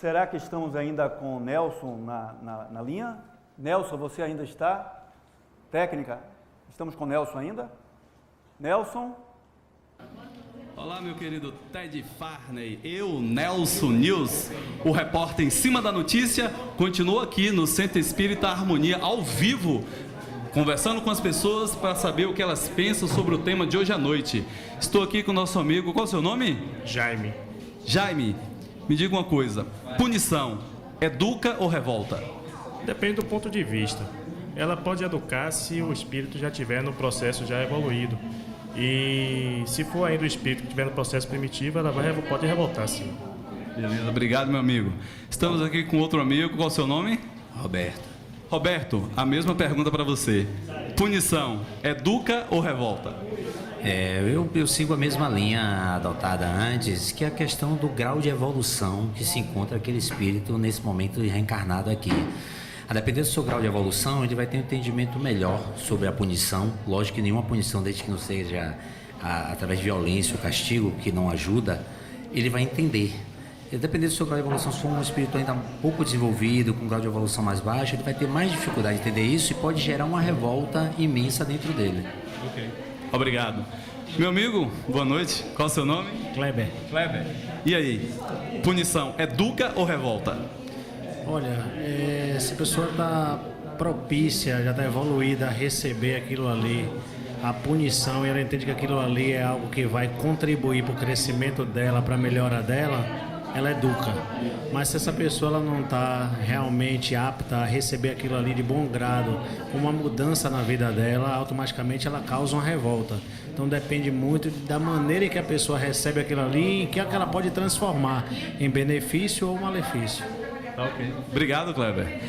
Será que estamos ainda com o Nelson na linha? Nelson, você ainda está? Técnica? Estamos com o Nelson ainda? Nelson? Olá, meu querido Ted Farney. Eu, Nelson News, o repórter em cima da notícia, continuo aqui no Centro Espírita Harmonia, ao vivo, conversando com as pessoas para saber o que elas pensam sobre o tema de hoje à noite. Estou aqui com o nosso amigo, qual é o seu nome? Jaime. Jaime, me diga uma coisa, punição educa ou revolta? Depende do ponto de vista. Ela pode educar se o espírito já estiver no processo já evoluído. E se for ainda o espírito que estiver no processo primitivo, ela pode revoltar, sim. Beleza, obrigado, meu amigo. Estamos aqui com outro amigo, qual é o seu nome? Roberto. Roberto, a mesma pergunta para você. Punição, educa ou revolta? Eu sigo a mesma linha adotada antes, que é a questão do grau de evolução que se encontra aquele espírito nesse momento reencarnado aqui. A depender do seu grau de evolução, ele vai ter um entendimento melhor sobre a punição. Lógico que nenhuma punição, desde que não seja através de violência ou castigo, que não ajuda, ele vai entender. E dependendo do seu grau de evolução, se for um espírito ainda um pouco desenvolvido, com um grau de evolução mais baixo, ele vai ter mais dificuldade de entender isso e pode gerar uma revolta imensa dentro dele. Ok. Obrigado. Meu amigo, boa noite. Qual é o seu nome? Kleber. Kleber. E aí? Punição, educa ou revolta? Olha, se a pessoa está propícia, já está evoluída a receber aquilo ali, a punição, e ela entende que aquilo ali é algo que vai contribuir para o crescimento dela, para a melhora dela, ela educa. Mas se essa pessoa ela não está realmente apta a receber aquilo ali de bom grado, uma mudança na vida dela, automaticamente ela causa uma revolta. Então depende muito da maneira em que a pessoa recebe aquilo ali e que ela pode transformar em benefício ou malefício. Ok. Obrigado, Kleber.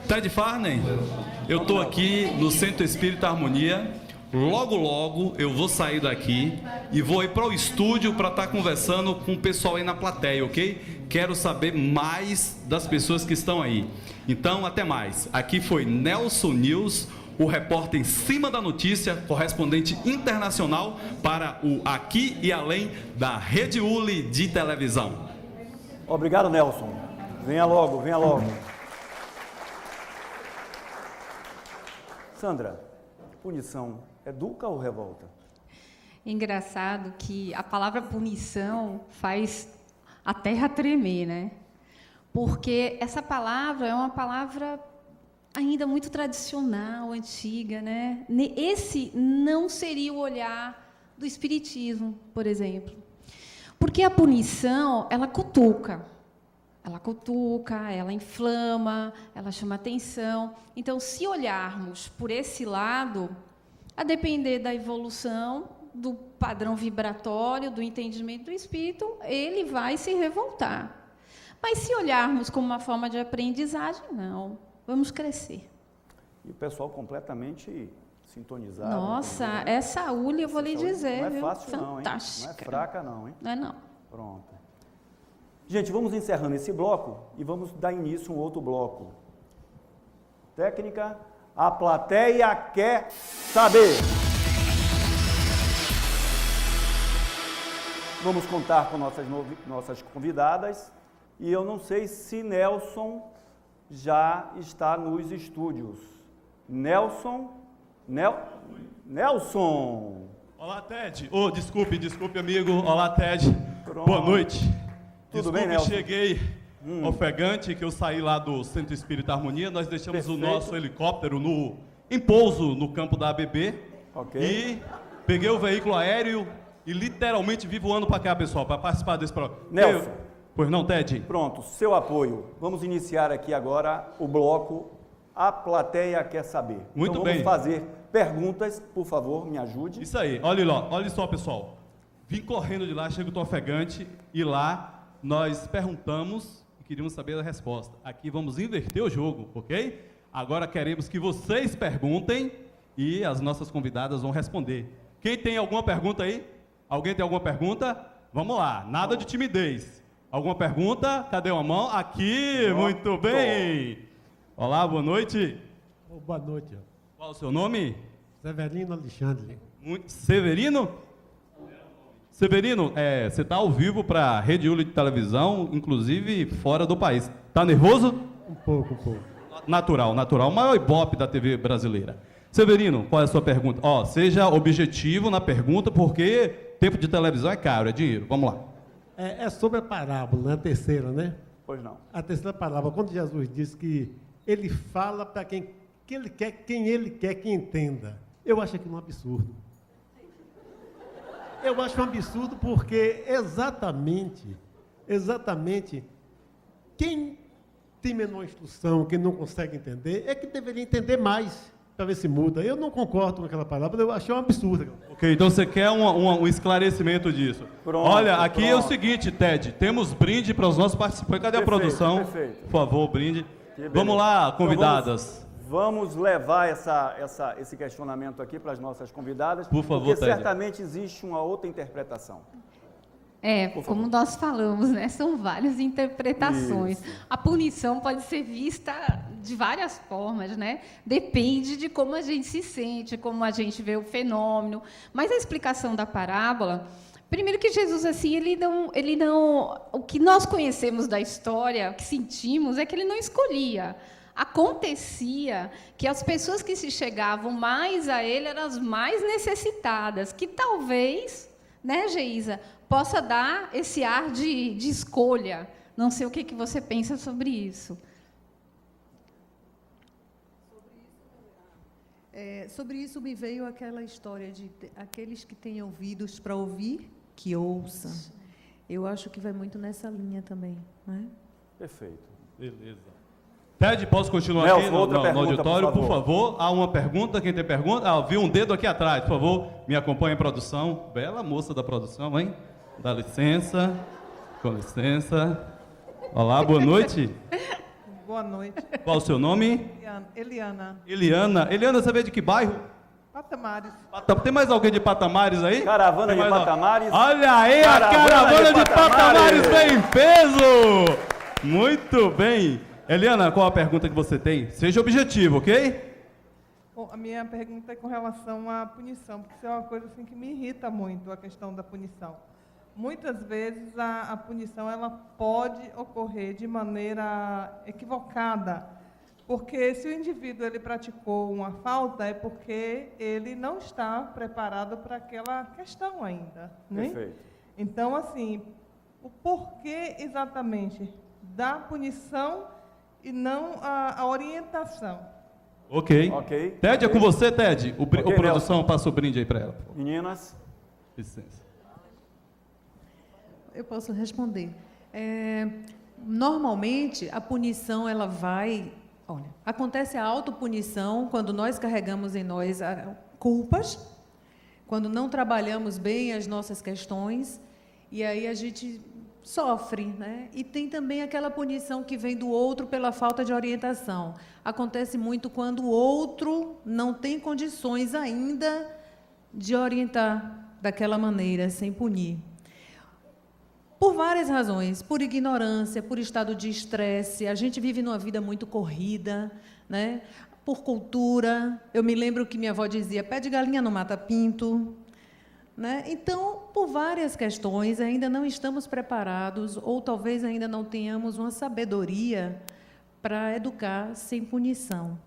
Ted Farney, eu estou aqui no Centro Espírita Harmonia. Logo, logo eu vou sair daqui e vou ir para o estúdio para estar conversando com o pessoal aí na plateia, ok? Quero saber mais das pessoas que estão aí. Então, até mais. Aqui foi Nelson News, o repórter em cima da notícia, correspondente internacional para o Aqui e Além da Rede Uli de televisão. Obrigado, Nelson. Venha logo, venha logo. Sandra, punição educa ou revolta? Engraçado que a palavra punição faz a terra tremer, né? Porque essa palavra é uma palavra ainda muito tradicional, antiga, né? Esse não seria o olhar do espiritismo, por exemplo. Porque a punição, ela cutuca. Ela cutuca, ela inflama, ela chama atenção. Então, se olharmos por esse lado, a depender da evolução, do padrão vibratório, do entendimento do espírito, ele vai se revoltar. Mas se olharmos como uma forma de aprendizagem, não. Vamos crescer. E o pessoal completamente sintonizado. Nossa, essa ULI eu vou lhe dizer, não é viu? fácil não, hein? Fantástica. Não é fraca não, hein? Não é não. Pronto. Gente, vamos encerrando esse bloco e vamos dar início a um outro bloco. Técnica, a plateia quer saber. Vamos contar com nossas convidadas e eu não sei se Nelson já está nos estúdios. Nelson? Nelson! Olá, Ted. Desculpe, amigo. Olá, Ted. Pronto. Boa noite. Tudo bem, Nelson? Cheguei ofegante, que eu saí lá do Centro Espírita Harmonia. Nós deixamos o nosso helicóptero em pouso no campo da ABB. Ok. E peguei o veículo aéreo e literalmente vim voando para cá, pessoal, para participar desse programa. Nelson. Pois não, Ted? Pronto, seu apoio. Vamos iniciar aqui agora o bloco A Plateia Quer Saber. Muito então, bem. Vamos fazer perguntas, por favor, me ajude. Isso aí, olha só, pessoal. Vim correndo de lá, chego do ofegante e lá nós perguntamos e queríamos saber a resposta. Aqui vamos inverter o jogo, ok? Agora queremos que vocês perguntem e as nossas convidadas vão responder. Quem tem alguma pergunta aí? Alguém tem alguma pergunta? Vamos lá, nada de timidez. Alguma pergunta? Cadê uma mão? Aqui, muito bem. Olá, boa noite. Boa noite. Qual o seu nome? Severino Alexandre. Severino? Severino, você está ao vivo para a Rede ULI de televisão, inclusive fora do país. Tá nervoso? Um pouco. Natural. O maior ibope da TV brasileira. Severino, qual é a sua pergunta? Seja objetivo na pergunta, porque tempo de televisão é caro, é dinheiro. Vamos lá. É sobre a parábola, a terceira, né? Pois não. A terceira parábola, quando Jesus diz que ele fala para quem ele quer que entenda. Eu acho aquilo um absurdo. Eu acho um absurdo porque exatamente, quem tem menor instrução, quem não consegue entender, é que deveria entender mais, para ver se muda. Eu não concordo com aquela palavra, eu achei um absurdo. Ok, então você quer um esclarecimento disso. Pronto, olha, aqui pronto. é o seguinte, Ted, temos brinde para os nossos participantes. Cadê a produção? Perfeito. Por favor, brinde. Vamos lá, convidadas. Então vamos levar esse questionamento aqui para as nossas convidadas, por favor, porque Ted. certamente existe uma outra interpretação. Como nós falamos, né? São várias interpretações. Isso. A punição pode ser vista de várias formas, né? Depende de como a gente se sente, como a gente vê o fenômeno. Mas a explicação da parábola, primeiro que Jesus, assim, ele não, o que nós conhecemos da história, o que sentimos, é que ele não escolhia. Acontecia que as pessoas que se chegavam mais a ele eram as mais necessitadas, que talvez, né, Geisa, possa dar esse ar de escolha. Não sei o que você pensa sobre isso. Sobre isso me veio aquela história de aqueles que têm ouvidos para ouvir, que ouçam. Eu acho que vai muito nessa linha também, né? Perfeito. Beleza. Ted, posso continuar Nelson, aqui no auditório, por favor? Há uma pergunta, quem tem pergunta? Vi um dedo aqui atrás, por favor, me acompanhe, produção. Bela moça da produção, hein? Dá licença, com licença. Olá, boa noite. Boa noite. Qual o seu nome? Eliana. Eliana, você veio de que bairro? Patamares. Tem mais alguém de Patamares aí? Caravana de Patamares. Olha aí, a caravana de Patamares vem em peso! Muito bem. Eliana, qual a pergunta que você tem? Seja objetivo, ok? Bom, a minha pergunta é com relação à punição, porque isso é uma coisa assim que me irrita muito, a questão da punição. Muitas vezes a punição ela pode ocorrer de maneira equivocada, porque se o indivíduo ele praticou uma falta é porque ele não está preparado para aquela questão ainda, né? Perfeito. Então, assim, o porquê exatamente da punição e não a orientação. Ok. Ted, é com você, Ted. O produção passa o brinde aí para ela. Meninas. Licença. Eu posso responder. Normalmente, a punição, ela vai... Olha, acontece a autopunição quando nós carregamos em nós culpas, quando não trabalhamos bem as nossas questões, e aí a gente sofre, né? E tem também aquela punição que vem do outro pela falta de orientação. Acontece muito quando o outro não tem condições ainda de orientar daquela maneira, sem punir. Por várias razões, por ignorância, por estado de estresse. A gente vive numa vida muito corrida, né? Por cultura. Eu me lembro que minha avó dizia, pé de galinha não mata pinto. Né? Então, por várias questões, ainda não estamos preparados, ou talvez ainda não tenhamos uma sabedoria para educar sem punição.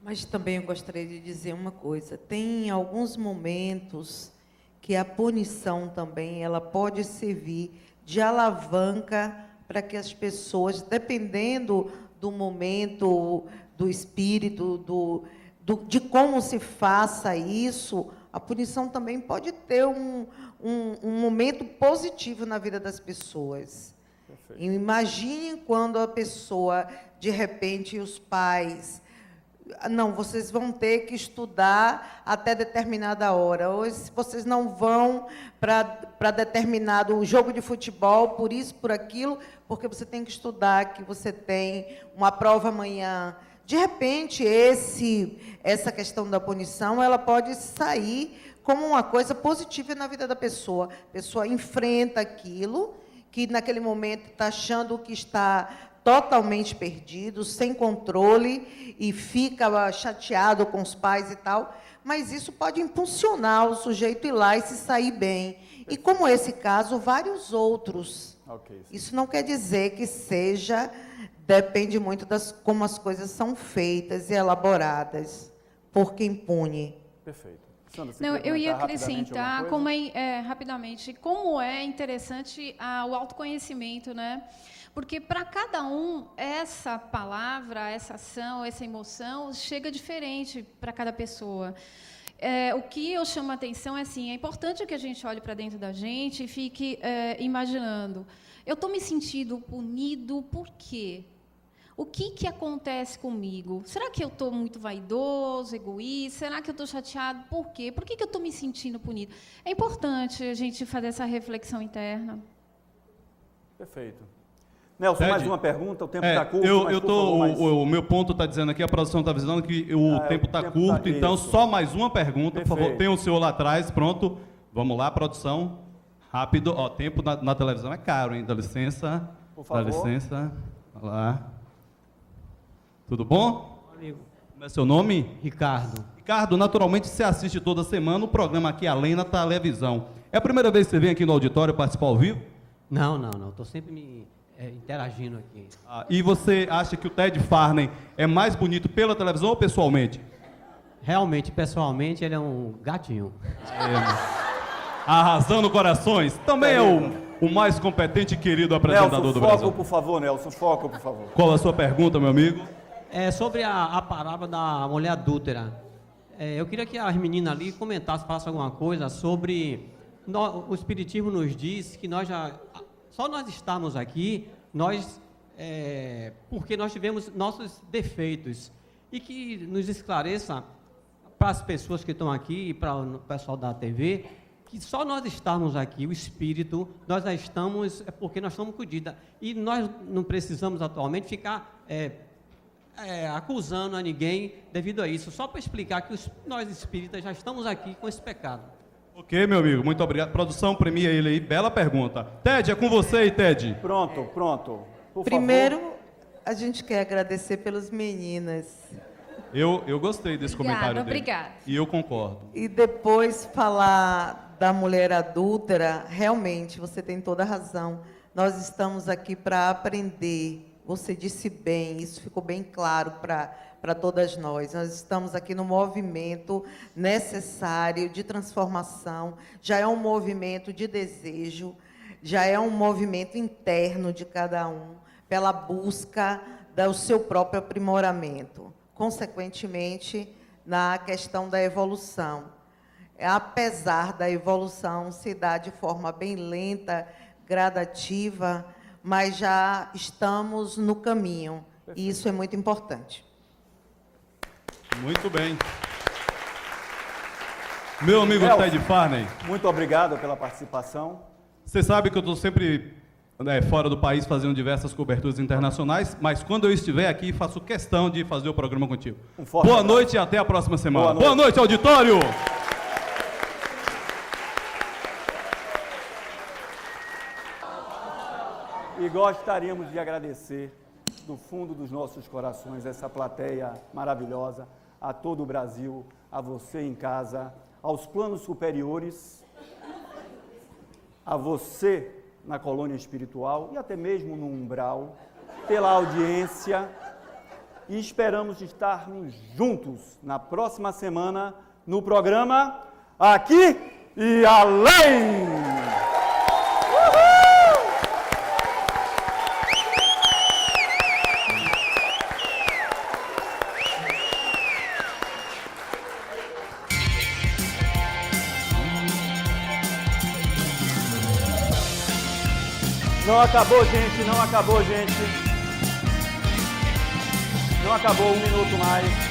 Mas também eu gostaria de dizer uma coisa. Tem alguns momentos que a punição também ela pode servir de alavanca para que as pessoas, dependendo do momento, do espírito, de como se faça isso, a punição também pode ter um momento positivo na vida das pessoas. Perfeito. Imagine quando a pessoa, de repente, os pais... Não, vocês vão ter que estudar até determinada hora. Ou vocês não vão para determinado jogo de futebol, por isso, por aquilo, porque você tem que estudar, que você tem uma prova amanhã. De repente, essa questão da punição, ela pode sair como uma coisa positiva na vida da pessoa. A pessoa enfrenta aquilo, que naquele momento está achando que está totalmente perdido, sem controle, e fica chateado com os pais e tal, mas isso pode impulsionar o sujeito ir lá e se sair bem. E como esse caso, vários outros. Okay, isso não quer dizer que seja... Depende muito das como as coisas são feitas e elaboradas por quem pune. Perfeito. Sandra, não, eu ia acrescentar rapidamente como é interessante o autoconhecimento, né? Porque para cada um essa palavra, essa ação, essa emoção chega diferente para cada pessoa. O que eu chamo a atenção é assim, é importante que a gente olhe para dentro da gente e fique imaginando. Eu estou me sentindo punido por quê? O que acontece comigo? Será que eu estou muito vaidoso, egoísta? Será que eu estou chateado? Por quê? Por que eu estou me sentindo punido? É importante a gente fazer essa reflexão interna. Perfeito. Nelson, mais uma pergunta? O tempo está curto. O meu ponto está dizendo aqui, a produção está avisando que o tempo está curto, tá, então só mais uma pergunta, por favor. Tem o senhor lá atrás, pronto. Vamos lá, produção. Rápido. Ó, tempo na televisão é caro, hein? Dá licença. Por favor. Dá licença. Olha lá. Tudo bom? Amigo. Como é seu nome? Ricardo. Ricardo, naturalmente você assiste toda semana o programa aqui além na televisão. É a primeira vez que você vem aqui no auditório participar ao vivo? Não. Estou sempre interagindo aqui. E você acha que o Ted Farney é mais bonito pela televisão ou pessoalmente? Realmente, pessoalmente, ele é um gatinho. Arrasando corações. Também é o mais competente e querido apresentador do Brasil. Foco, por favor, Nelson. Foco, por favor. Qual a sua pergunta, meu amigo? É sobre a parábola da mulher adúltera. Eu queria que as meninas ali comentassem, falassem alguma coisa sobre... o Espiritismo nos diz que só nós estamos aqui, porque nós tivemos nossos defeitos. E que nos esclareça para as pessoas que estão aqui e para o pessoal da TV, que só nós estamos aqui, o espírito, nós já estamos, porque nós estamos cuidados. E nós não precisamos atualmente ficar acusando a ninguém devido a isso, só para explicar que nós espíritas já estamos aqui com esse pecado. Ok, meu amigo, muito obrigado. Produção, premia ele aí, bela pergunta. Ted, é com você aí, Ted. Pronto. Por Primeiro, favor. A gente quer agradecer pelas meninas. Eu gostei desse comentário dele. Obrigada. E eu concordo. E depois falar da mulher adúltera, realmente, você tem toda a razão. Nós estamos aqui para aprender. Você disse bem, isso ficou bem claro para todas nós. Nós estamos aqui no movimento necessário de transformação, já é um movimento de desejo, já é um movimento interno de cada um, pela busca do seu próprio aprimoramento. Consequentemente, na questão da evolução. Apesar da evolução se dar de forma bem lenta, gradativa, mas já estamos no caminho, e isso é muito importante. Muito bem. Meu amigo Ted Farney. Muito obrigado pela participação. Você sabe que eu estou sempre fora do país fazendo diversas coberturas internacionais, mas quando eu estiver aqui, faço questão de fazer o programa contigo. Boa noite e até a próxima semana. Boa noite, auditório! E gostaríamos de agradecer, do fundo dos nossos corações, essa plateia maravilhosa, a todo o Brasil, a você em casa, aos planos superiores, a você na colônia espiritual e até mesmo no umbral, pela audiência, e esperamos estarmos juntos na próxima semana no programa Aqui e Além! Não acabou, gente, não acabou, gente. Não acabou, 1 minuto mais.